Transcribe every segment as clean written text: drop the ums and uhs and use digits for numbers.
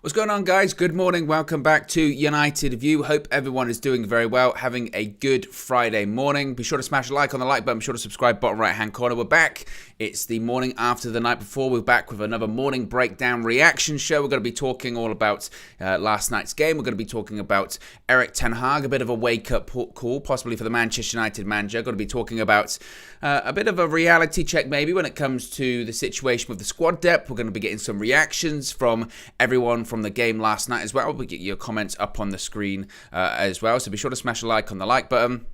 What's going on, guys? Good morning. Welcome back to United View. Hope everyone is doing very well, having a good Friday morning. Be sure to smash a like on the like button. Be sure to subscribe, bottom right-hand corner. We're back. It's the morning after the night before. We're back with another morning breakdown reaction show. We're going to be talking all about last night's game. We're going to be talking about Erik ten Hag, a bit of a wake-up call, possibly for the Manchester United manager. Going to be talking about a bit of a reality check, maybe, when it comes to the situation with the squad depth. We're going to be getting some reactions from everyone from the game last night as well. We'll get your comments up on the screen as well. So be sure to smash a like on the like button.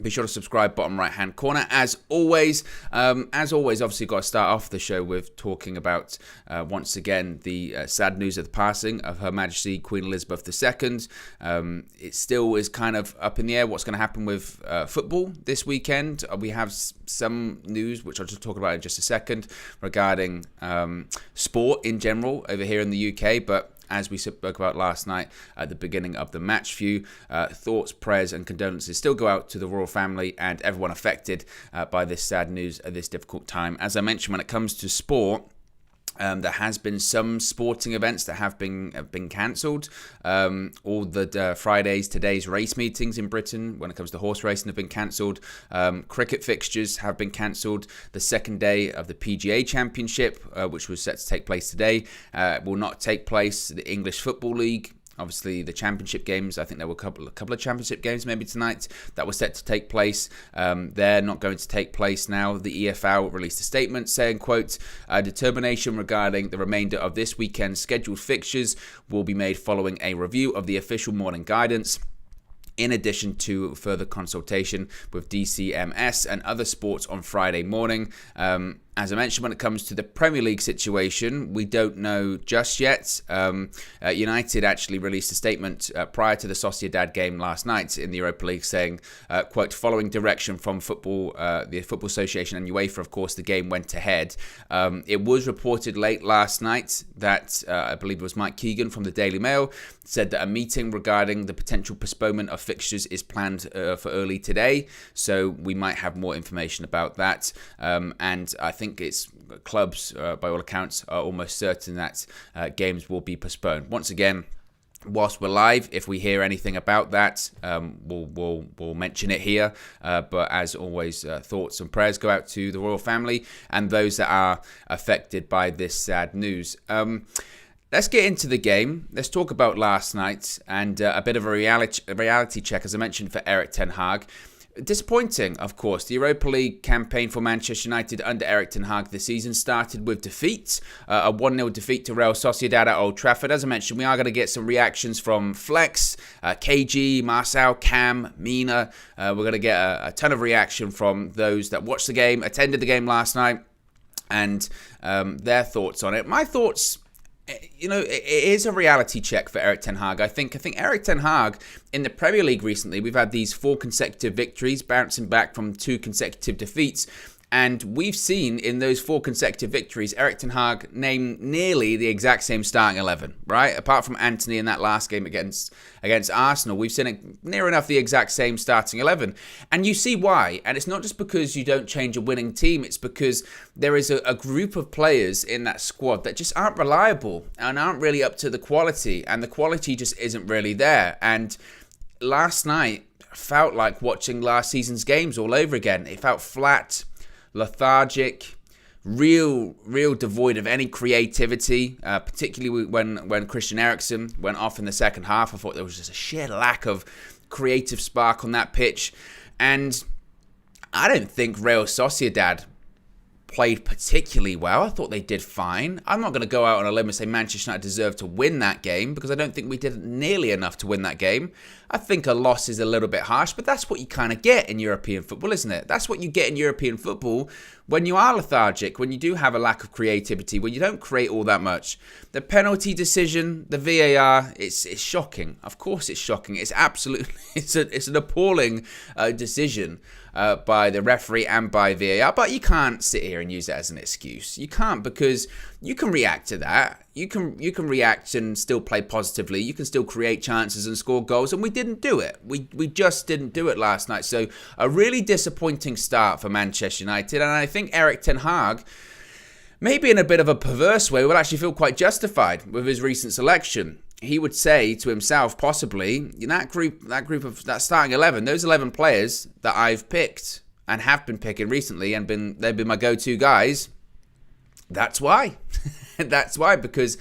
Be sure to subscribe, bottom right-hand corner. As always, obviously got to start off the show with talking about, once again, the sad news of the passing of Her Majesty Queen Elizabeth II. It still is kind of up in the air what's going to happen with football this weekend. We have some news, which I'll just talk about in just a second, regarding sport in general over here in the UK, but as we spoke about last night at the beginning of the match view, thoughts, prayers and condolences still go out to the royal family and everyone affected by this sad news at this difficult time. As I mentioned, when it comes to sport, there has been some sporting events that have been cancelled. All the Fridays, today's race meetings in Britain, when it comes to horse racing, have been cancelled. Cricket fixtures have been cancelled. The second day of the PGA Championship, which was set to take place today, will not take place. The English Football League, obviously the championship games, I think there were a couple of championship games maybe tonight that were set to take place. They're not going to take place now. The EFL released a statement saying, quote, determination regarding the remainder of this weekend's scheduled fixtures will be made following a review of the official morning guidance, in addition to further consultation with DCMS and other sports on Friday morning. As I mentioned, when it comes to the Premier League situation, we don't know just yet. United actually released a statement prior to the Sociedad game last night in the Europa League saying, quote, following direction from the Football Association and UEFA, of course, the game went ahead. It was reported late last night that, I believe it was Mike Keegan from the Daily Mail, said that a meeting regarding the potential postponement of fixtures is planned for early today. So we might have more information about that. And I think it's clubs, by all accounts, are almost certain that games will be postponed. Once again, whilst we're live, if we hear anything about that, we'll mention it here. But as always, thoughts and prayers go out to the royal family and those that are affected by this sad news. Let's get into the game. Let's talk about last night and a bit of a reality check, as I mentioned, for Erik ten Hag. Disappointing, of course. The Europa League campaign for Manchester United under Erik ten Hag this season started with defeat, a 1-0 defeat to Real Sociedad at Old Trafford. As I mentioned, we are going to get some reactions from Flex, KG, Marcel, Cam, Mina. We're going to get a ton of reaction from those that watched the game, attended the game last night, and their thoughts on it. My thoughts, you know, it is a reality check for Erik ten Hag. I think Erik ten Hag in the Premier League recently, we've had these 4 consecutive victories, bouncing back from 2 consecutive defeats. And we've seen in those 4 consecutive victories, Erik ten Hag name nearly the exact same starting 11, right? Apart from Anthony in that last game against Arsenal, we've seen it near enough the exact same starting 11. And you see why. And it's not just because you don't change a winning team. It's because there is a group of players in that squad that just aren't reliable and aren't really up to the quality. And the quality just isn't really there. And last night felt like watching last season's games all over again. It felt flat, lethargic, real devoid of any creativity, particularly when Christian Eriksen went off in the second half. I thought there was just a sheer lack of creative spark on that pitch. And I don't think Real Sociedad played particularly well. I thought they did fine. I'm not going to go out on a limb and say Manchester United deserved to win that game, because I don't think we did nearly enough to win that game. I think a loss is a little bit harsh, but that's what you kind of get in European football, isn't it? That's what you get in European football when you are lethargic, when you do have a lack of creativity, when you don't create all that much. The penalty decision, the VAR, it's shocking. Of course it's shocking. It's absolutely, it's an appalling decision by the referee and by VAR, but you can't sit here and use that as an excuse. You can't, because you can react to that. You can react and still play positively. You can still create chances and score goals, and we didn't do it. We just didn't do it last night. So a really disappointing start for Manchester United, and I think Erik ten Hag maybe in a bit of a perverse way, will actually feel quite justified with his recent selection. He would say to himself, possibly, that starting 11, those 11 players that I've picked and have been picking recently and they've been my go-to guys. That's why. That's why, because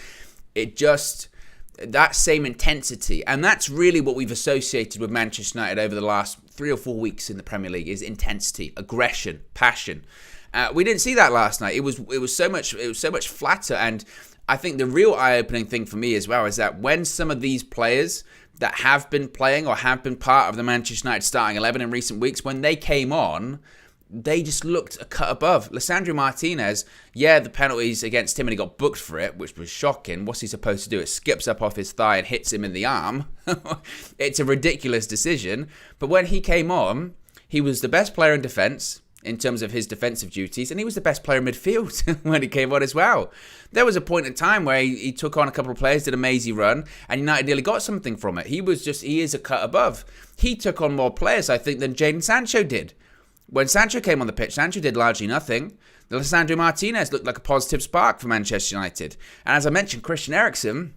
that same intensity, and that's really what we've associated with Manchester United over the last 3 or 4 weeks in the Premier League, is intensity, aggression, passion. We didn't see that last night. It was so much flatter, and I think the real eye-opening thing for me as well is that when some of these players that have been playing or have been part of the Manchester United starting 11 in recent weeks, when they came on, they just looked a cut above. Lisandro Martinez, the penalties against him and he got booked for it, which was shocking. What's he supposed to do? It skips up off his thigh and hits him in the arm. It's a ridiculous decision. But when he came on, he was the best player in defence in terms of his defensive duties, and he was the best player in midfield when he came on as well. There was a point in time where he took on a couple of players, did a mazy run, and United nearly got something from it. He is a cut above. He took on more players, I think, than Jadon Sancho did. When Sancho came on the pitch, Sancho did largely nothing. Lisandro Martinez looked like a positive spark for Manchester United. And as I mentioned, Christian Eriksen,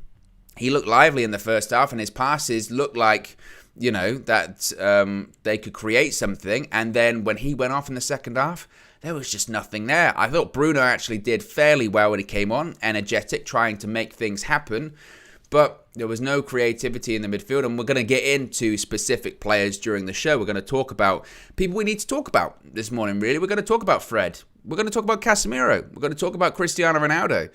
he looked lively in the first half, and his passes looked like, that they could create something. And then when he went off in the second half, there was just nothing there. I thought Bruno actually did fairly well when he came on, energetic, trying to make things happen. But there was no creativity in the midfield, and we're going to get into specific players during the show. We're going to talk about people we need to talk about this morning, really. We're going to talk about Fred. We're going to talk about Casemiro. We're going to talk about Cristiano Ronaldo.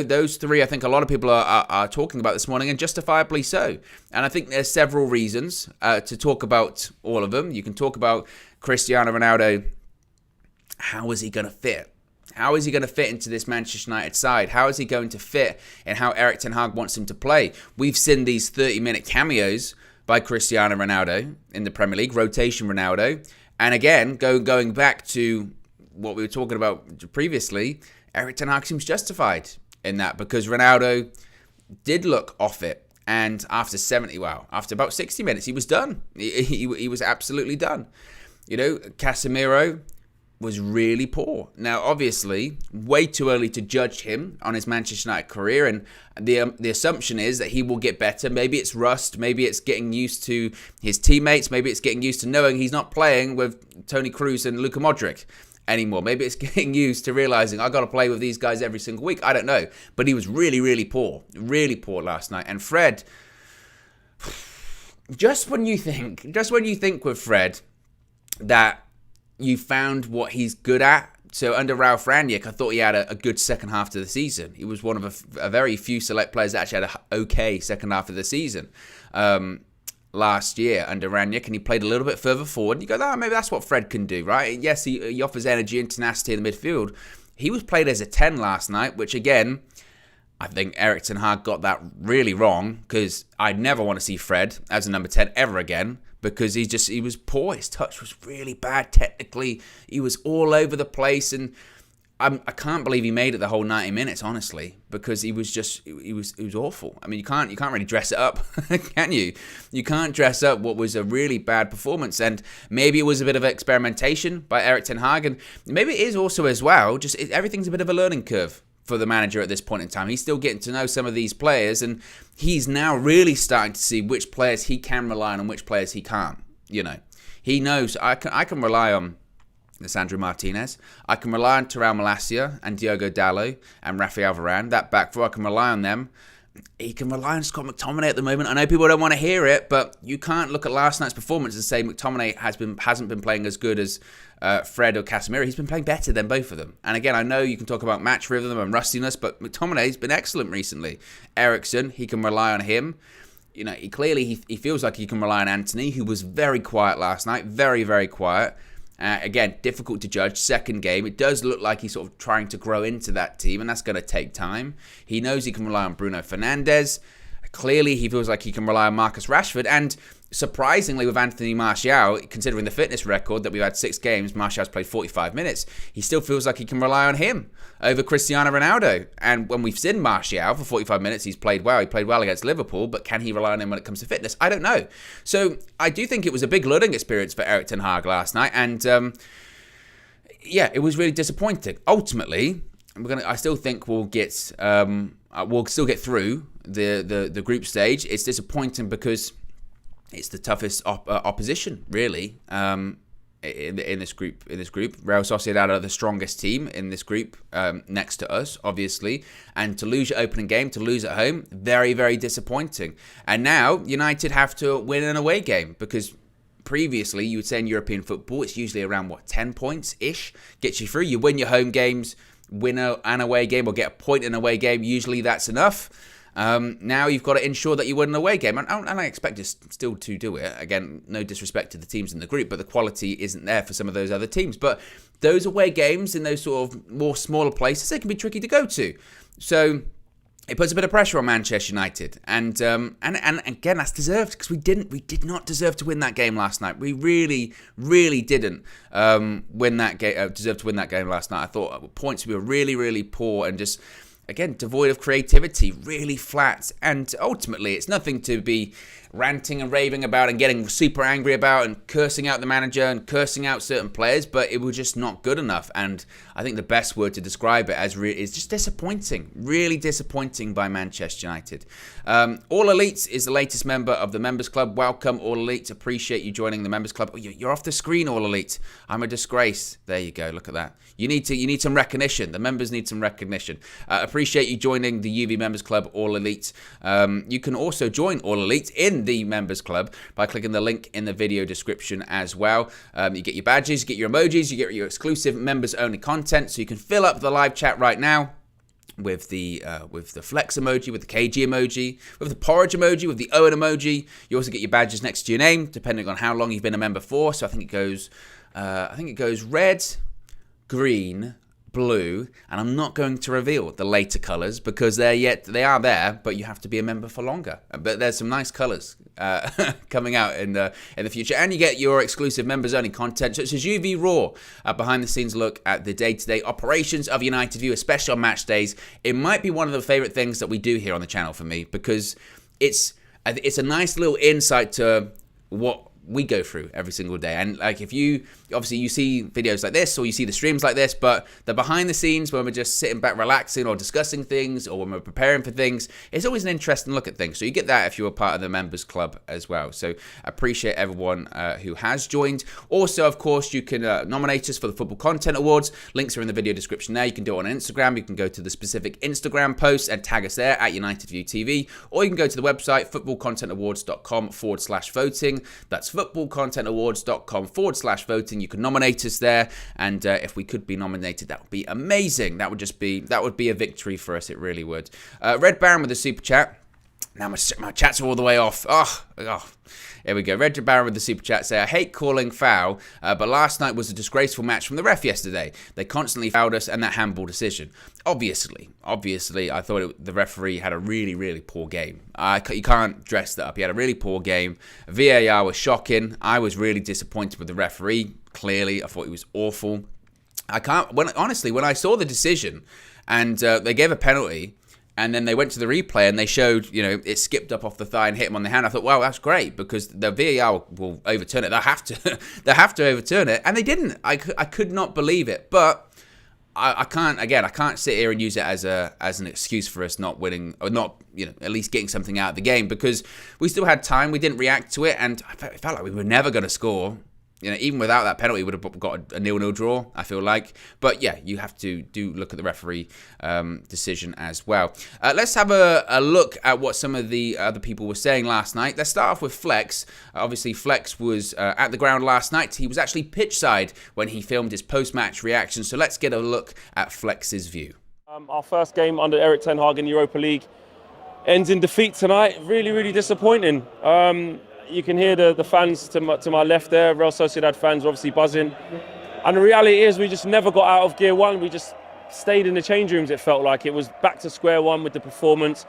Those three I think a lot of people are talking about this morning, and justifiably so. And I think there's several reasons to talk about all of them. You can talk about Cristiano Ronaldo. How is he going to fit? How is he going to fit into this Manchester United side? How is he going to fit in how Erik ten Hag wants him to play? We've seen these 30-minute cameos by Cristiano Ronaldo in the Premier League, rotation Ronaldo. And again, going back to what we were talking about previously, Erik ten Hag seems justified in that, because Ronaldo did look off it. And after about 60 minutes, he was done. He was absolutely done. Casemiro was really poor. Now, obviously, way too early to judge him on his Manchester United career, and the assumption is that he will get better. Maybe it's rust, maybe it's getting used to his teammates, maybe it's getting used to knowing he's not playing with Toni Kroos and Luka Modric anymore. Maybe it's getting used to realising I've got to play with these guys every single week. I don't know. But he was really, really poor last night. And Fred, just when you think with Fred that you found what he's good at. So under Ralf Rangnick, I thought he had a good second half to the season. He was one of a very few select players that actually had an okay second half of the season last year under Rangnick, and he played a little bit further forward. You go, maybe that's what Fred can do, right? Yes, he offers energy and tenacity in the midfield. He was played as a 10 last night, which again, I think Erik ten Hag got that really wrong, because I'd never want to see Fred as a number 10 ever again. Because he was poor. His touch was really bad technically. He was all over the place, and I can't believe he made it the whole 90 minutes, honestly, because he was awful. I mean, you can't really dress it up, can you? You can't dress up what was a really bad performance, and maybe it was a bit of experimentation by Erik ten Hag, and maybe it is also as well. Everything's a bit of a learning curve for the manager at this point in time. He's still getting to know some of these players, and he's now really starting to see which players he can rely on and which players he can't. He knows I can rely on Lisandro Martinez. I can rely on Thuram Malacia and Diogo Dalot and Rafael Varane. That back four, I can rely on them. He can rely on Scott McTominay at the moment. I know people don't want to hear it, but you can't look at last night's performance and say McTominay hasn't been playing as good as Fred or Casemiro. He's been playing better than both of them. And again, I know you can talk about match rhythm and rustiness, but McTominay's been excellent recently. Eriksen, he can rely on him. He clearly feels like he can rely on Anthony, who was very quiet last night, very, very quiet. Again, difficult to judge. Second game, it does look like he's sort of trying to grow into that team, and that's going to take time. He knows he can rely on Bruno Fernandes. Clearly, he feels like he can rely on Marcus Rashford. And surprisingly, with Anthony Martial, considering the fitness record that we've had 6 games, Martial's played 45 minutes, he still feels like he can rely on him over Cristiano Ronaldo. And when we've seen Martial for 45 minutes, he's played well. He played well against Liverpool, but can he rely on him when it comes to fitness? I don't know. So I do think it was a big learning experience for Erik ten Hag last night. And it was really disappointing. Ultimately, I still think we'll still get through the group stage. It's disappointing because it's the toughest opposition, really. In this group, Real Sociedad are the strongest team in this group, next to us, obviously. And to lose your opening game, to lose at home, very, very disappointing. And now United have to win an away game, because previously you would say in European football it's usually around 10 points ish gets you through. You win your home games, win an away game, or get a point in an away game. Usually that's enough. Now you've got to ensure that you win an away game, and I expect us still to do it. Again, no disrespect to the teams in the group, but the quality isn't there for some of those other teams. But those away games in those sort of more smaller places, they can be tricky to go to. So it puts a bit of pressure on Manchester United, and again, that's deserved, because we did not deserve to win that game last night. We really, really didn't win that game. Deserve to win that game last night. I thought at points we were really, really poor and just, again, devoid of creativity, really flat. And ultimately, it's nothing to be ranting and raving about and getting super angry about and cursing out the manager and cursing out certain players, but it was just not good enough. And I think the best word to describe it as is just disappointing, really disappointing by Manchester United. All Elite is the latest member of the Members Club. Welcome, All Elite. Appreciate you joining the Members Club. Oh, you're off the screen, All Elite. I'm a disgrace. There you go. Look at that. You need some recognition. The members need some recognition. Appreciate you joining the UV Members Club, All Elite. You can also join All Elite in the Members Club by clicking the link in the video description as well. You get your badges, you get your emojis, you get your exclusive members-only content, so you can fill up the live chat right now with the flex emoji, with the KG emoji, with the porridge emoji, with the Owen emoji. You also get your badges next to your name, depending on how long you've been a member for. So I think it goes red, green, blue, and I'm not going to reveal the later colours because they are there, but you have to be a member for longer. But there's some nice colours coming out in the future, and you get your exclusive members only content. So it's a UV Raw, behind the scenes look at the day-to-day operations of United View, especially on match days. It might be one of the favourite things that we do here on the channel for me, because it's a nice little insight to what we go through every single day. And like, if you see videos like this, or you see the streams like this, but the behind the scenes when we're just sitting back relaxing or discussing things, or when we're preparing for things, it's always an interesting look at things. So you get that if you're a part of the Members Club as well. So I appreciate everyone who has joined. Also, of course, you can nominate us for the Football Content Awards. Links are in the video description there. You can do it on Instagram. You can go to the specific Instagram posts and tag us there at United View TV, or you can go to the website footballcontentawards.com/voting. That's footballcontentawards.com/voting. You can nominate us there, and if we could be nominated, that would be amazing. That would be a victory for us. It really would. Red Baron with a super chat. Now my chats are all the way off. Oh. Here we go. Red Baron with the super chat say, I hate calling foul, but last night was a disgraceful match from the ref yesterday. They constantly fouled us, and that handball decision. Obviously, I thought the referee had a really, really poor game. You can't dress that up. He had a really poor game. VAR was shocking. I was really disappointed with the referee. Clearly, I thought he was awful. When I saw the decision and they gave a penalty, and then they went to the replay and they showed, it skipped up off the thigh and hit him on the hand. I thought, wow, that's great, because the VAR will overturn it. They have to overturn it, and they didn't. I could not believe it. But I can't sit here and use it as an excuse for us not winning, or not, at least getting something out of the game, because we still had time. We didn't react to it, and it felt like we were never going to score. Even without that penalty, we would have got a 0-0 draw, I feel like. But yeah, you have to look at the referee decision as well. Let's have a look at what some of the other people were saying last night. Let's start off with Flex. Obviously, Flex was at the ground last night. He was actually pitchside when he filmed his post-match reaction. So let's get a look at Flex's view. Our first game under Erik ten Hag in the Europa League ends in defeat tonight. Really, really disappointing. You can hear the fans to my left there, Real Sociedad fans, are obviously buzzing. And the reality is we just never got out of gear one. We just stayed in the change rooms, it felt like. It was back to square one with the performance.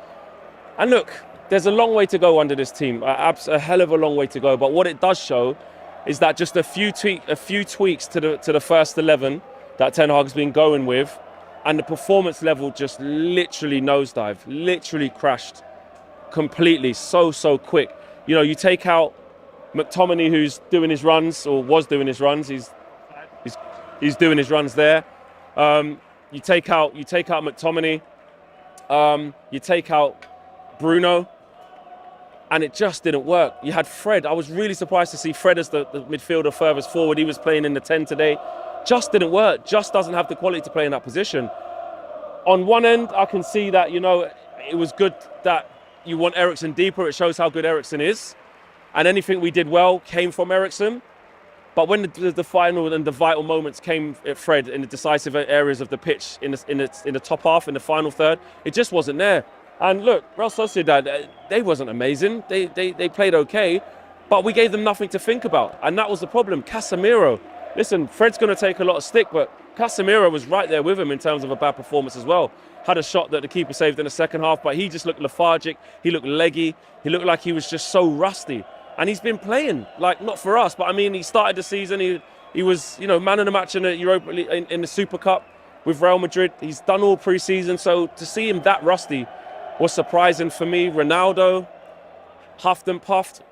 And look, there's a long way to go under this team, a hell of a long way to go. But what it does show is that just a few tweaks to the first 11 that Ten Hag's been going with, and the performance level just literally nosedived, literally crashed completely, so quick. You take out McTominay, who's doing his runs, or was doing his runs. He's doing his runs there. You take out McTominay, you take out Bruno, and it just didn't work. You had Fred. I was really surprised to see Fred as the midfielder furthest forward. He was playing in the 10 today. Just didn't work. Just doesn't have the quality to play in that position. On one end, I can see that, it was good that you want Eriksen deeper. It shows how good Eriksen is. And anything we did well came from Eriksen. But when the final and the vital moments came at Fred in the decisive areas of the pitch, in the top half, in the final third, it just wasn't there. And look, Real Sociedad, they wasn't amazing. They played okay, but we gave them nothing to think about. And that was the problem. Casemiro, listen, Fred's going to take a lot of stick, but Casemiro was right there with him in terms of a bad performance as well. Had a shot that the keeper saved in the second half, but he just looked lethargic. He looked leggy. He looked like he was just so rusty. And he's been playing, like, not for us, but I mean, he started the season. He was, man of the match in the Europa League, in the Super Cup with Real Madrid. He's done all pre-season, so to see him that rusty was surprising for me. Ronaldo, huffed and puffed,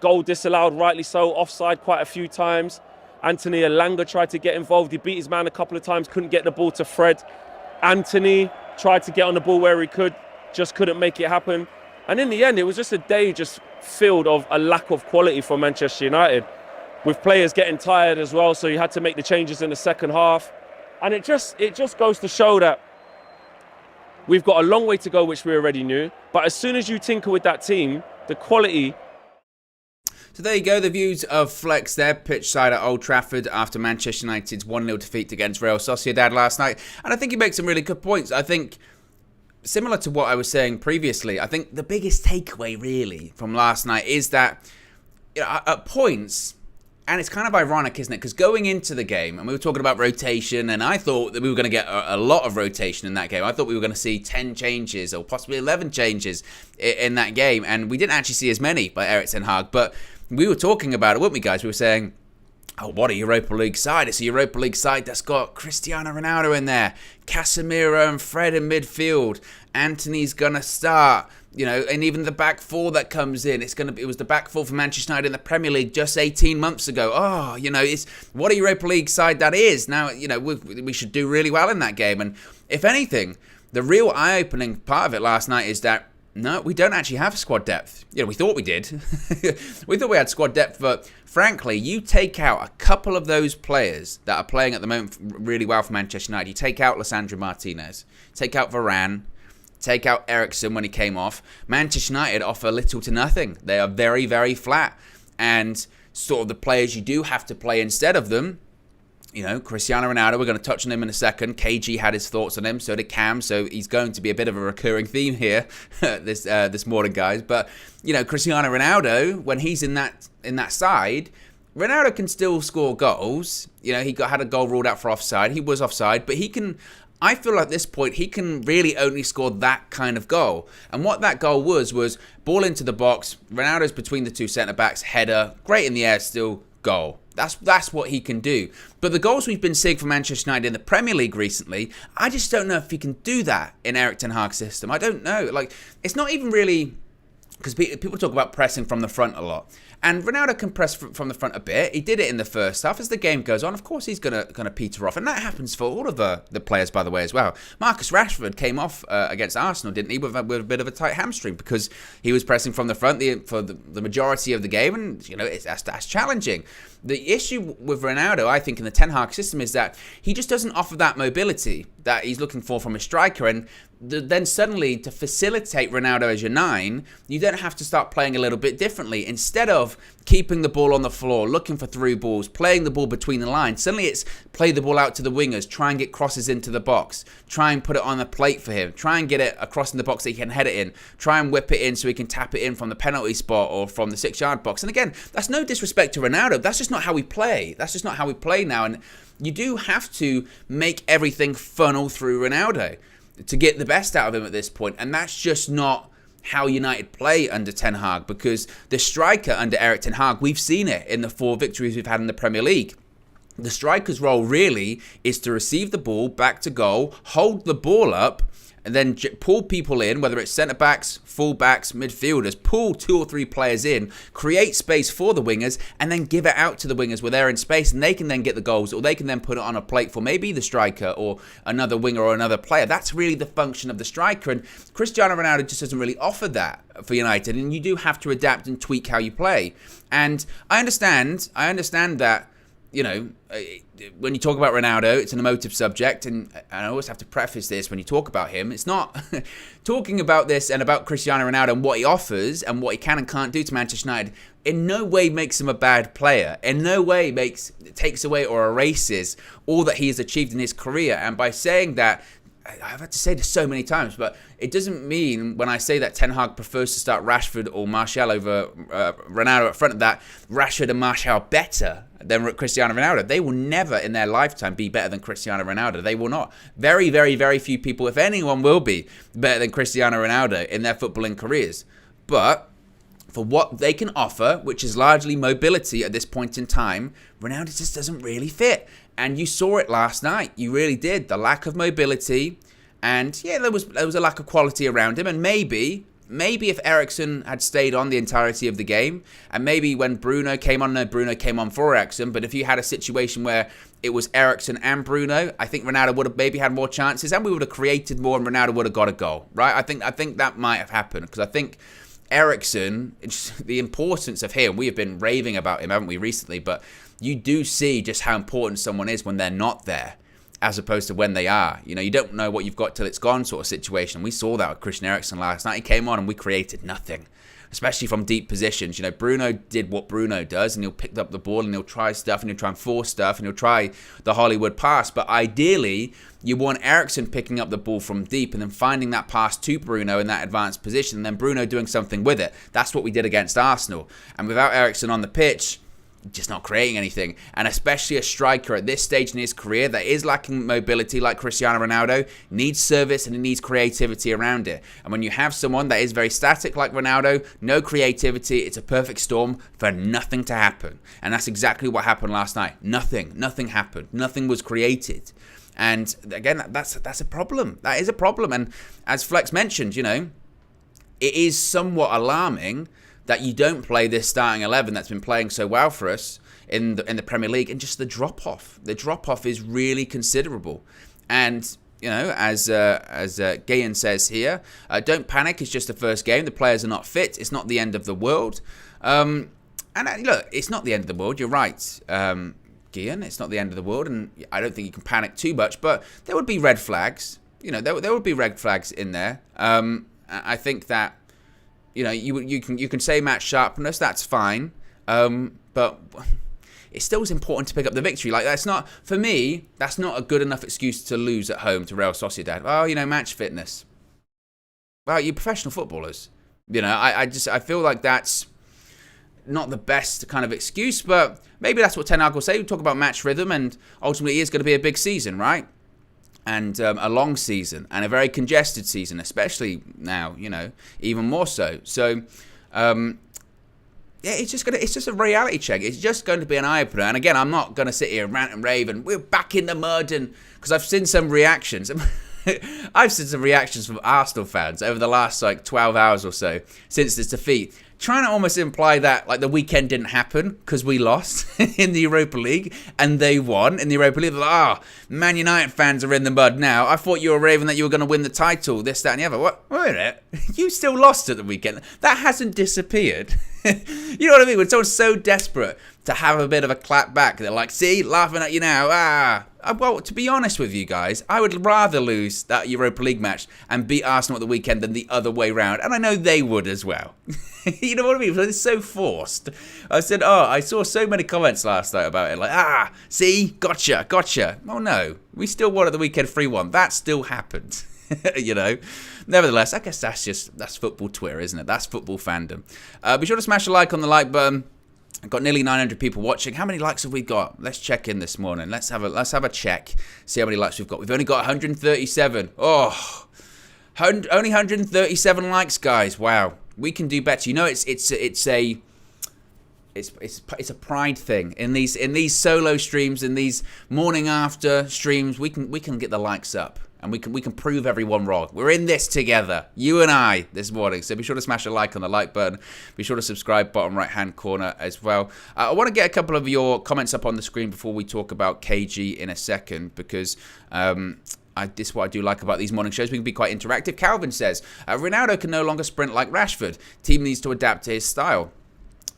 goal disallowed, rightly so, offside quite a few times. Anthony Elanga tried to get involved. He beat his man a couple of times, couldn't get the ball to Fred. Anthony tried to get on the ball where he could, just couldn't make it happen. And in the end, it was just a day just filled of a lack of quality for Manchester United, with players getting tired as well, so you had to make the changes in the second half. And it just goes to show that we've got a long way to go, which we already knew. But as soon as you tinker with that team, the quality... So there you go, the views of Flex there, pitch side at Old Trafford after Manchester United's 1-0 defeat against Real Sociedad last night. And I think he makes some really good points. I think, similar to what I was saying previously, I think the biggest takeaway really from last night is that at points, and it's kind of ironic, isn't it? Because going into the game, and we were talking about rotation, and I thought that we were going to get a lot of rotation in that game. I thought we were going to see 10 changes or possibly 11 changes in that game, and we didn't actually see as many by Erik ten Hag. But we were talking about it, weren't we, guys? We were saying, oh, what a Europa League side. It's a Europa League side that's got Cristiano Ronaldo in there, Casemiro and Fred in midfield. Anthony's going to start, and even the back four that comes in. It was the back four for Manchester United in the Premier League just 18 months ago. Oh, it's what a Europa League side that is. Now, we should do really well in that game. And if anything, the real eye-opening part of it last night is that no, we don't actually have squad depth. We thought we did. We thought we had squad depth, but frankly, you take out a couple of those players that are playing at the moment really well for Manchester United. You take out Lisandro Martinez, take out Varane, take out Eriksen when he came off. Manchester United offer little to nothing. They are very, very flat. And sort of the players you do have to play instead of them, Cristiano Ronaldo, we're going to touch on him in a second. KG had his thoughts on him, so did Cam, so he's going to be a bit of a recurring theme here this morning, guys. But, Cristiano Ronaldo, when he's in that side, Ronaldo can still score goals. He had a goal ruled out for offside. He was offside, but I feel like at this point, he can really only score that kind of goal. And what that goal was ball into the box, Ronaldo's between the two centre-backs, header, great in the air still, goal. That's what he can do. But the goals we've been seeing from Manchester United in the Premier League recently, I just don't know if he can do that in Erik ten Hag's system. I don't know. It's not even really... Because people talk about pressing from the front a lot. And Ronaldo can press from the front a bit. He did it in the first half. As the game goes on, of course, he's going to peter off. And that happens for all of the players, by the way, as well. Marcus Rashford came off against Arsenal, didn't he, with a bit of a tight hamstring because he was pressing from the front for the majority of the game. And, that's challenging. The issue with Ronaldo, I think, in the Ten Hag system is that he just doesn't offer that mobility that he's looking for from a striker. And then suddenly, to facilitate Ronaldo as your 9, you then have to start playing a little bit differently. Instead of keeping the ball on the floor, looking for through balls, playing the ball between the lines, suddenly it's play the ball out to the wingers, try and get crosses into the box, try and put it on the plate for him, try and get it across in the box that he can head it in, try and whip it in so he can tap it in from the penalty spot or from the 6-yard box. And again, that's no disrespect to Ronaldo. That's just not how we play. That's just not how we play now. And you do have to make everything funnel through Ronaldo to get the best out of him at this point. And that's just not how United play under Ten Hag, because the striker under Erik ten Hag, we've seen it in the 4 victories we've had in the Premier League. The striker's role really is to receive the ball back to goal, hold the ball up, and then pull people in, whether it's centre-backs, full-backs, midfielders, pull 2 or 3 players in, create space for the wingers, and then give it out to the wingers where they're in space, and they can then get the goals, or they can then put it on a plate for maybe the striker or another winger or another player. That's really the function of the striker, and Cristiano Ronaldo just doesn't really offer that for United, and you do have to adapt and tweak how you play. And I understand that, you know, when you talk about Ronaldo, it's an emotive subject, and I always have to preface this when you talk about him. It's not talking about this and about Cristiano Ronaldo and what he offers and what he can and can't do to Manchester United in no way makes him a bad player. In no way takes away or erases all that he has achieved in his career. And by saying that, I've had to say this so many times, but it doesn't mean when I say that Ten Hag prefers to start Rashford or Marcel over Ronaldo at front of that, Rashford and Marcel better than Cristiano Ronaldo. They will never in their lifetime be better than Cristiano Ronaldo. They will not. Very, very, very few people, if anyone, will be better than Cristiano Ronaldo in their footballing careers. But for what they can offer, which is largely mobility at this point in time, Ronaldo just doesn't really fit. And you saw it last night. You really did. The lack of mobility. And yeah, there was a lack of quality around him. And maybe if Eriksen had stayed on the entirety of the game, and maybe when Bruno came on, no, Bruno came on for Eriksen, but if you had a situation where it was Eriksen and Bruno, I think Ronaldo would have maybe had more chances, and we would have created more, and Ronaldo would have got a goal, right? I think that might have happened, because I think Eriksen, the importance of him, we have been raving about him, haven't we, recently, but you do see just how important someone is when they're not there, as opposed to when they are. You know, you don't know what you've got till it's gone sort of situation. We saw that with Christian Eriksen last night. He came on and we created nothing, especially from deep positions. You know, Bruno did what Bruno does, and he'll pick up the ball and he'll try stuff and he'll try and force stuff and he'll try the Hollywood pass. But ideally, you want Eriksen picking up the ball from deep and then finding that pass to Bruno in that advanced position, and then Bruno doing something with it. That's what we did against Arsenal. And without Eriksen on the pitch, just not creating anything. And especially a striker at this stage in his career that is lacking mobility like Cristiano Ronaldo needs service and it needs creativity around it. And when you have someone that is very static like Ronaldo, no creativity, it's a perfect storm for nothing to happen. And that's exactly what happened last night. Nothing happened. Nothing was created. And again, that's a problem. That is a problem. And as Flex mentioned, you know, it is somewhat alarming that you don't play this starting 11 that's been playing so well for us in the Premier League, and just the drop-off. The drop-off is really considerable. And, you know, as Gayan says here, don't panic, it's just the first game. The players are not fit. It's not the end of the world. And look, it's not the end of the world. You're right, Gayan. It's not the end of the world, and I don't think you can panic too much. But there would be red flags. You know, there would be red flags in there. I think that, you know, you can say match sharpness, that's fine, but it still is important to pick up the victory. Like, that's not, for me, that's not a good enough excuse to lose at home to Real Sociedad. Oh, you know, match fitness. Well, you're professional footballers. You know, I feel like that's not the best kind of excuse, but maybe that's what Ten Hag will say. We talk about match rhythm, and ultimately it is going to be a big season, right? And a long season, and a very congested season, especially now, you know, even more so. So, yeah, it's just a reality check. It's just going to be an eye opener. And again, I'm not going to sit here and rant and rave and we're back in the mud, and because I've seen some reactions. I've seen some reactions from Arsenal fans over the last 12 hours or so since this defeat, trying to almost imply that like the weekend didn't happen because we lost in the Europa League and they won in the Europa League. Like, Man United fans are in the mud now. I thought you were raving that you were going to win the title, this, that, and the other. What? Wait a minute. You still lost at the weekend. That hasn't disappeared. You know what I mean? When someone's so desperate to have a bit of a clap back, they're like, see, laughing at you now. Well, to be honest with you guys, I would rather lose that Europa League match and beat Arsenal at the weekend than the other way round. And I know they would as well. You know what I mean? It's so forced. I said, I saw so many comments last night about it. Like, see, gotcha. Oh, no. We still won at the weekend 3-1. That still happened. You know, nevertheless, I guess that's football Twitter, isn't it? That's football fandom. Be sure to smash a like on the like button. I've got nearly 900 people watching. How many likes have we got? Let's check in this morning. Let's have a check. See how many likes we've got. We've only got 137. Only 137 likes, guys. Wow, we can do better. You know, it's a pride thing in these solo streams, in these morning after streams. We can get the likes up. and we can prove everyone wrong. We're in this together, you and I, this morning. So be sure to smash a like on the like button. Be sure to subscribe, bottom right-hand corner as well. I want to get a couple of your comments up on the screen before we talk about KG in a second, because this is what I do like about these morning shows. We can be quite interactive. Calvin says, Ronaldo can no longer sprint like Rashford. Team needs to adapt to his style.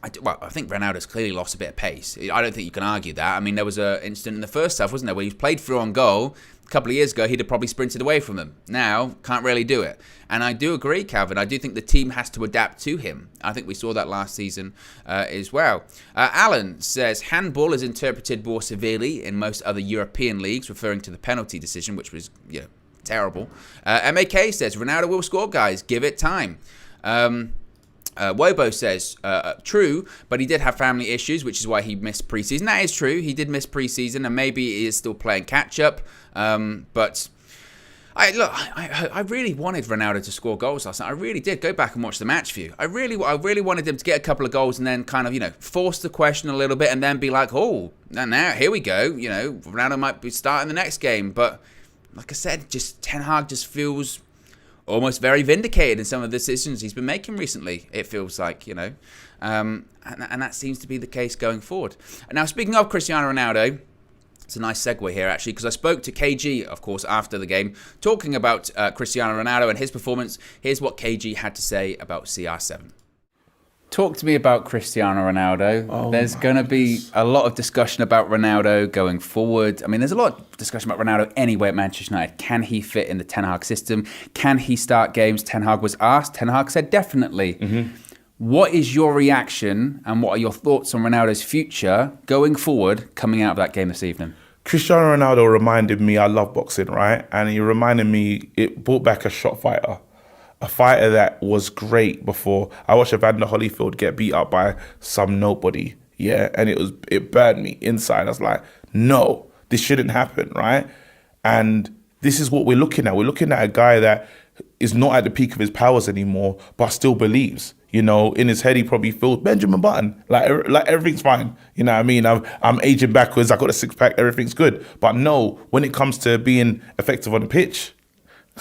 I think Ronaldo's clearly lost a bit of pace. I don't think you can argue that. I mean, there was an incident in the first half, wasn't there, where he played through on goal. A couple of years ago, he'd have probably sprinted away from them. Now, can't really do it. And I do agree, Calvin. I do think the team has to adapt to him. I think we saw that last season as well. Alan says, handball is interpreted more severely in most other European leagues, referring to the penalty decision, which was terrible. MAK says, Ronaldo will score, guys. Give it time. Wobo says, true, but he did have family issues, which is why he missed preseason. That is true. He did miss preseason, and maybe he is still playing catch-up. But I really wanted Ronaldo to score goals last night. I really did. Go back and watch the match view. I really wanted him to get a couple of goals and then kind of, force the question a little bit and then be like, oh, now here we go. Ronaldo might be starting the next game. But like I said, just Ten Hag just feels almost very vindicated in some of the decisions he's been making recently, it feels like, and that seems to be the case going forward. Now, speaking of Cristiano Ronaldo, it's a nice segue here, actually, because I spoke to KG, of course, after the game, talking about Cristiano Ronaldo and his performance. Here's what KG had to say about CR7. Talk to me about Cristiano Ronaldo. There's going to be a lot of discussion about Ronaldo going forward. I mean, there's a lot of discussion about Ronaldo anyway at Manchester United. Can he fit in the Ten Hag system? Can he start games? Ten Hag was asked. Ten Hag said definitely. Mm-hmm. What is your reaction and what are your thoughts on Ronaldo's future going forward coming out of that game this evening? Cristiano Ronaldo reminded me, I love boxing, right? And he reminded me, it brought back a shot fighter. A fighter that was great before. I watched Evander Holyfield get beat up by some nobody, and it burned me inside. I was like, no, this shouldn't happen, right? And this is what we're looking at. We're looking at a guy that is not at the peak of his powers anymore, but still believes. In his head, he probably feels Benjamin Button, like everything's fine. You know what I mean? I'm aging backwards. I got a six pack. Everything's good. But no, when it comes to being effective on the pitch,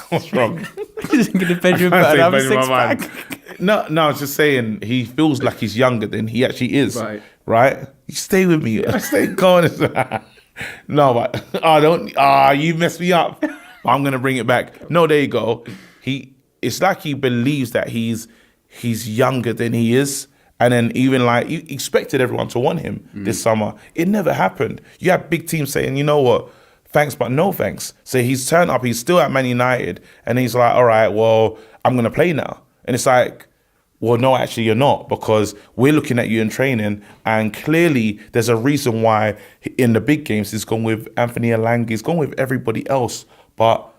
what's wrong? You're thinking of Benjamin Button have a six-pack? No, I was just saying he feels like he's younger than he actually is. Right? You stay with me. Go on. No, but you messed me up. I'm gonna bring it back. No, there you go. It's like he believes that he's younger than he is. And then even like he expected everyone to want him this summer. It never happened. You had big teams saying, you know what? Thanks, but no thanks. So he's turned up, he's still at Man United, and he's like, all right, well, I'm going to play now. And it's like, well, no, actually, you're not, because we're looking at you in training, and clearly there's a reason why in the big games he's gone with Anthony Alanga, he's gone with everybody else, but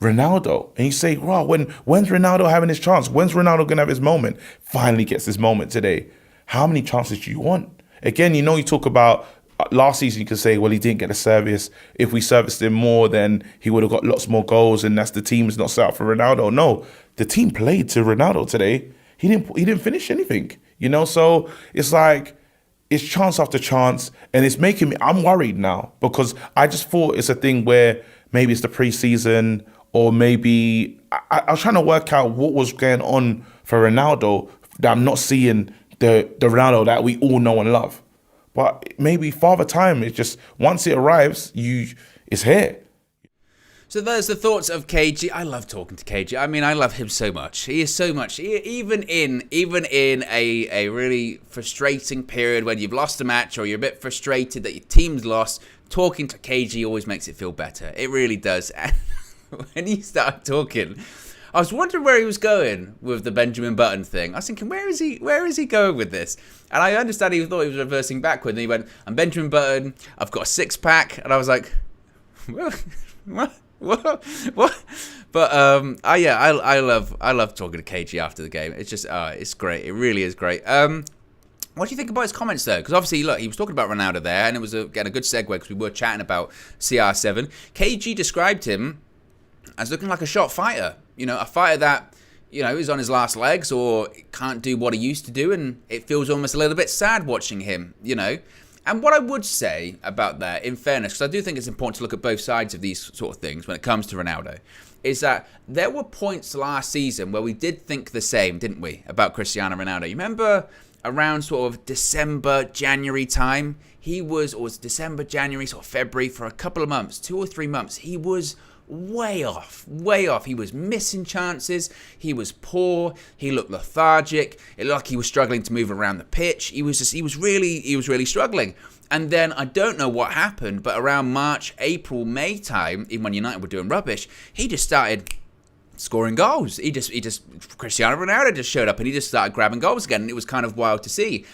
Ronaldo. And you say, wow, when's Ronaldo having his chance? When's Ronaldo going to have his moment? Finally gets his moment today. How many chances do you want? Again, you talk about last season, you could say, well, he didn't get a service. If we serviced him more, then he would have got lots more goals, and that's the team's not set up for Ronaldo. No, the team played to Ronaldo today. He didn't finish anything, So it's like it's chance after chance, and it's making me. I'm worried now because I just thought it's a thing where maybe it's the preseason, or maybe I was trying to work out what was going on for Ronaldo that I'm not seeing the Ronaldo that we all know and love. But maybe Father Time is just, once it arrives, it's here. So there's the thoughts of KG. I love talking to KG. I mean, I love him so much. He is so much. Even in a really frustrating period when you've lost a match or you're a bit frustrated that your team's lost, talking to KG always makes it feel better. It really does. And when he started talking, I was wondering where he was going with the Benjamin Button thing. I was thinking, where is he going with this? And I understand he thought he was reversing backward. And he went, I'm Benjamin Button, I've got a six-pack. And I was like, what? But I love talking to KG after the game. It's just, it's great. It really is great. What do you think about his comments, though? Because obviously, look, he was talking about Ronaldo there, and it was, again, a good segue because we were chatting about CR7. KG described him as looking like a shot fighter. A fighter that, is on his last legs or can't do what he used to do, and it feels almost a little bit sad watching him, And what I would say about that, in fairness, because I do think it's important to look at both sides of these sort of things when it comes to Ronaldo, is that there were points last season where we did think the same, didn't we, about Cristiano Ronaldo? You remember around sort of December, January time, he was, or it was December, January, sort of February, for a couple of months, 2 or 3 months, he was way off. He was missing chances. He was poor. He looked lethargic. It looked like he was struggling to move around the pitch. He was really struggling. And then I don't know what happened, but around March, April, May time, even when United were doing rubbish, he just started scoring goals. Cristiano Ronaldo just showed up and he just started grabbing goals again, and it was kind of wild to see.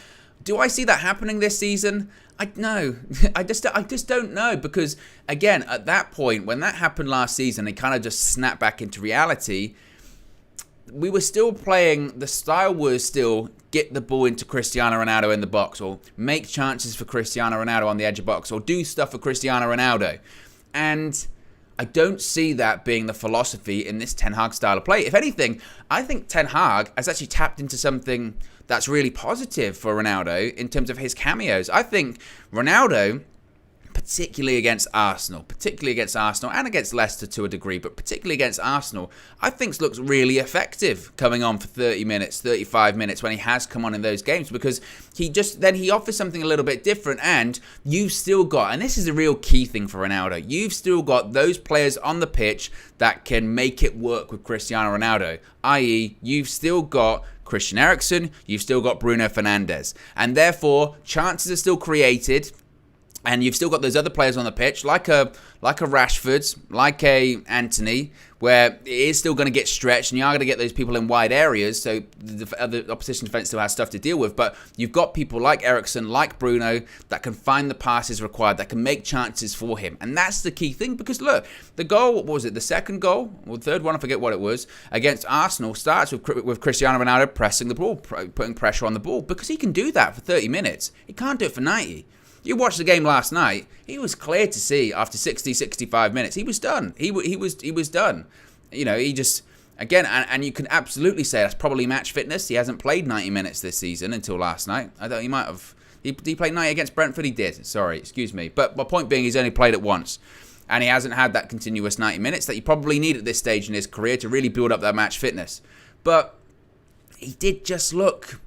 Do I see that happening this season? No, I just don't know, because again, at that point, when that happened last season, it kind of just snapped back into reality. We were still playing, the style was still get the ball into Cristiano Ronaldo in the box, or make chances for Cristiano Ronaldo on the edge of box, or do stuff for Cristiano Ronaldo. And I don't see that being the philosophy in this Ten Hag style of play. If anything, I think Ten Hag has actually tapped into something that's really positive for Ronaldo in terms of his cameos. I think Ronaldo, particularly against Arsenal and against Leicester to a degree, but particularly against Arsenal, I think looks really effective coming on for 30 minutes, 35 minutes when he has come on in those games, because he offers something a little bit different, and you've still got, and this is a real key thing for Ronaldo, you've still got those players on the pitch that can make it work with Cristiano Ronaldo, i.e. you've still got Christian Eriksen, you've still got Bruno Fernandes, and therefore chances are still created. And you've still got those other players on the pitch, like a Rashford, like a Anthony, where it is still going to get stretched, and you are going to get those people in wide areas, so the opposition defence still has stuff to deal with. But you've got people like Eriksen, like Bruno, that can find the passes required, that can make chances for him. And that's the key thing, because look, the goal, what was it, the second goal, or the third one, I forget what it was, against Arsenal, starts with Cristiano Ronaldo pressing the ball, putting pressure on the ball, because he can do that for 30 minutes. He can't do it for 90. You watched the game last night, he was clear to see after 60, 65 minutes, he was done. He was done. You know, he just, again, and you can absolutely say that's probably match fitness. He hasn't played 90 minutes this season until last night. I thought he might have. He played 90 against Brentford? He did. Sorry, excuse me. But my point being, he's only played it once. And he hasn't had that continuous 90 minutes that you probably need at this stage in his career to really build up that match fitness. But he did just look,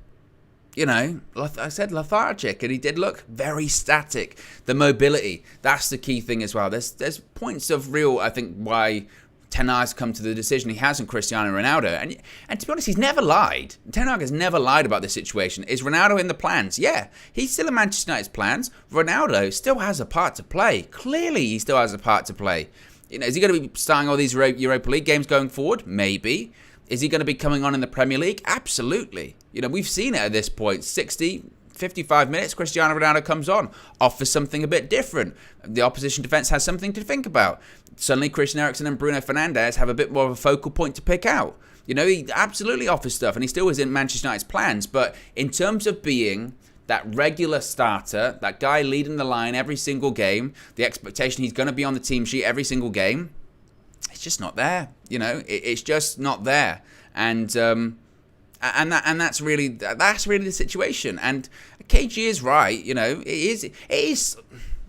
you know, I said lethargic, and he did look very static. The mobility, that's the key thing as well. There's points of real, I think, why Ten Hag's come to the decision he has on Cristiano Ronaldo. And to be honest, he's never lied. Ten Hag has never lied about this situation. Is Ronaldo in the plans? Yeah, he's still in Manchester United's plans. Ronaldo still has a part to play. Clearly, he still has a part to play. You know, is he going to be starting all these Europa League games going forward? Maybe. Is he going to be coming on in the Premier League? Absolutely. You know, we've seen it at this point. 60, 55 minutes, Cristiano Ronaldo comes on, offers something a bit different. The opposition defence has something to think about. Suddenly, Christian Eriksen and Bruno Fernandes have a bit more of a focal point to pick out. You know, he absolutely offers stuff, and he still is in Manchester United's plans. But in terms of being that regular starter, that guy leading the line every single game, the expectation he's going to be on the team sheet every single game, it's just not there. You know, it's just not there, and that's really the situation. And KG is right. You know, it is I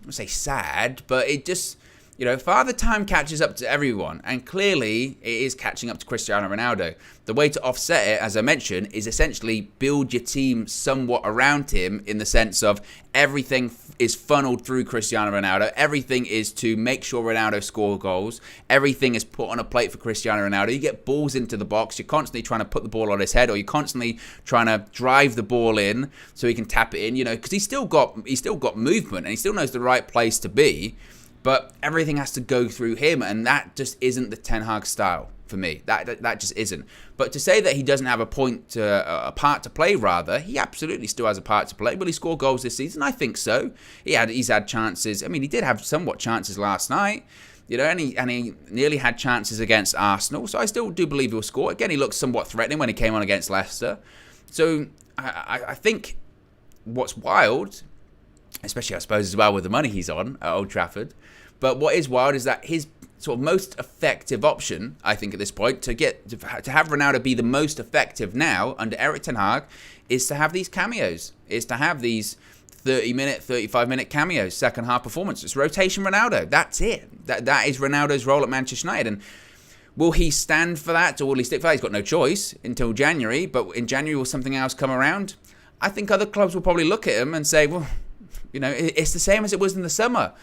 won't say sad, but it just, you know, Father Time catches up to everyone, and clearly it is catching up to Cristiano Ronaldo. The way to offset it, as I mentioned, is essentially build your team somewhat around him, in the sense of everything is funneled through Cristiano Ronaldo. Everything is to make sure Ronaldo scores goals. Everything is put on a plate for Cristiano Ronaldo. You get balls into the box. You're constantly trying to put the ball on his head, or you're constantly trying to drive the ball in so he can tap it in. You know, because he's still got movement, and he still knows the right place to be. But everything has to go through him, and that just isn't the Ten Hag style for me. That just isn't. But to say that he doesn't have a part to play, rather, he absolutely still has a part to play. Will he score goals this season? I think so. He's had chances. I mean, he did have somewhat chances last night, you know, and he nearly had chances against Arsenal. So I still do believe he'll score. Again, he looked somewhat threatening when he came on against Leicester. So I think what's wild, especially I suppose as well with the money he's on at Old Trafford, but what is wild is that his sort of most effective option, I think at this point, to have Ronaldo be the most effective now under Erik Ten Hag, is to have these cameos, is to have these 30-minute, 35-minute cameos, second half performance. It's rotation Ronaldo. That's it. That is Ronaldo's role at Manchester United. And will he stand for that, or will he stick for that? He's got no choice until January. But in January, will something else come around? I think other clubs will probably look at him and say, well, it's the same as it was in the summer.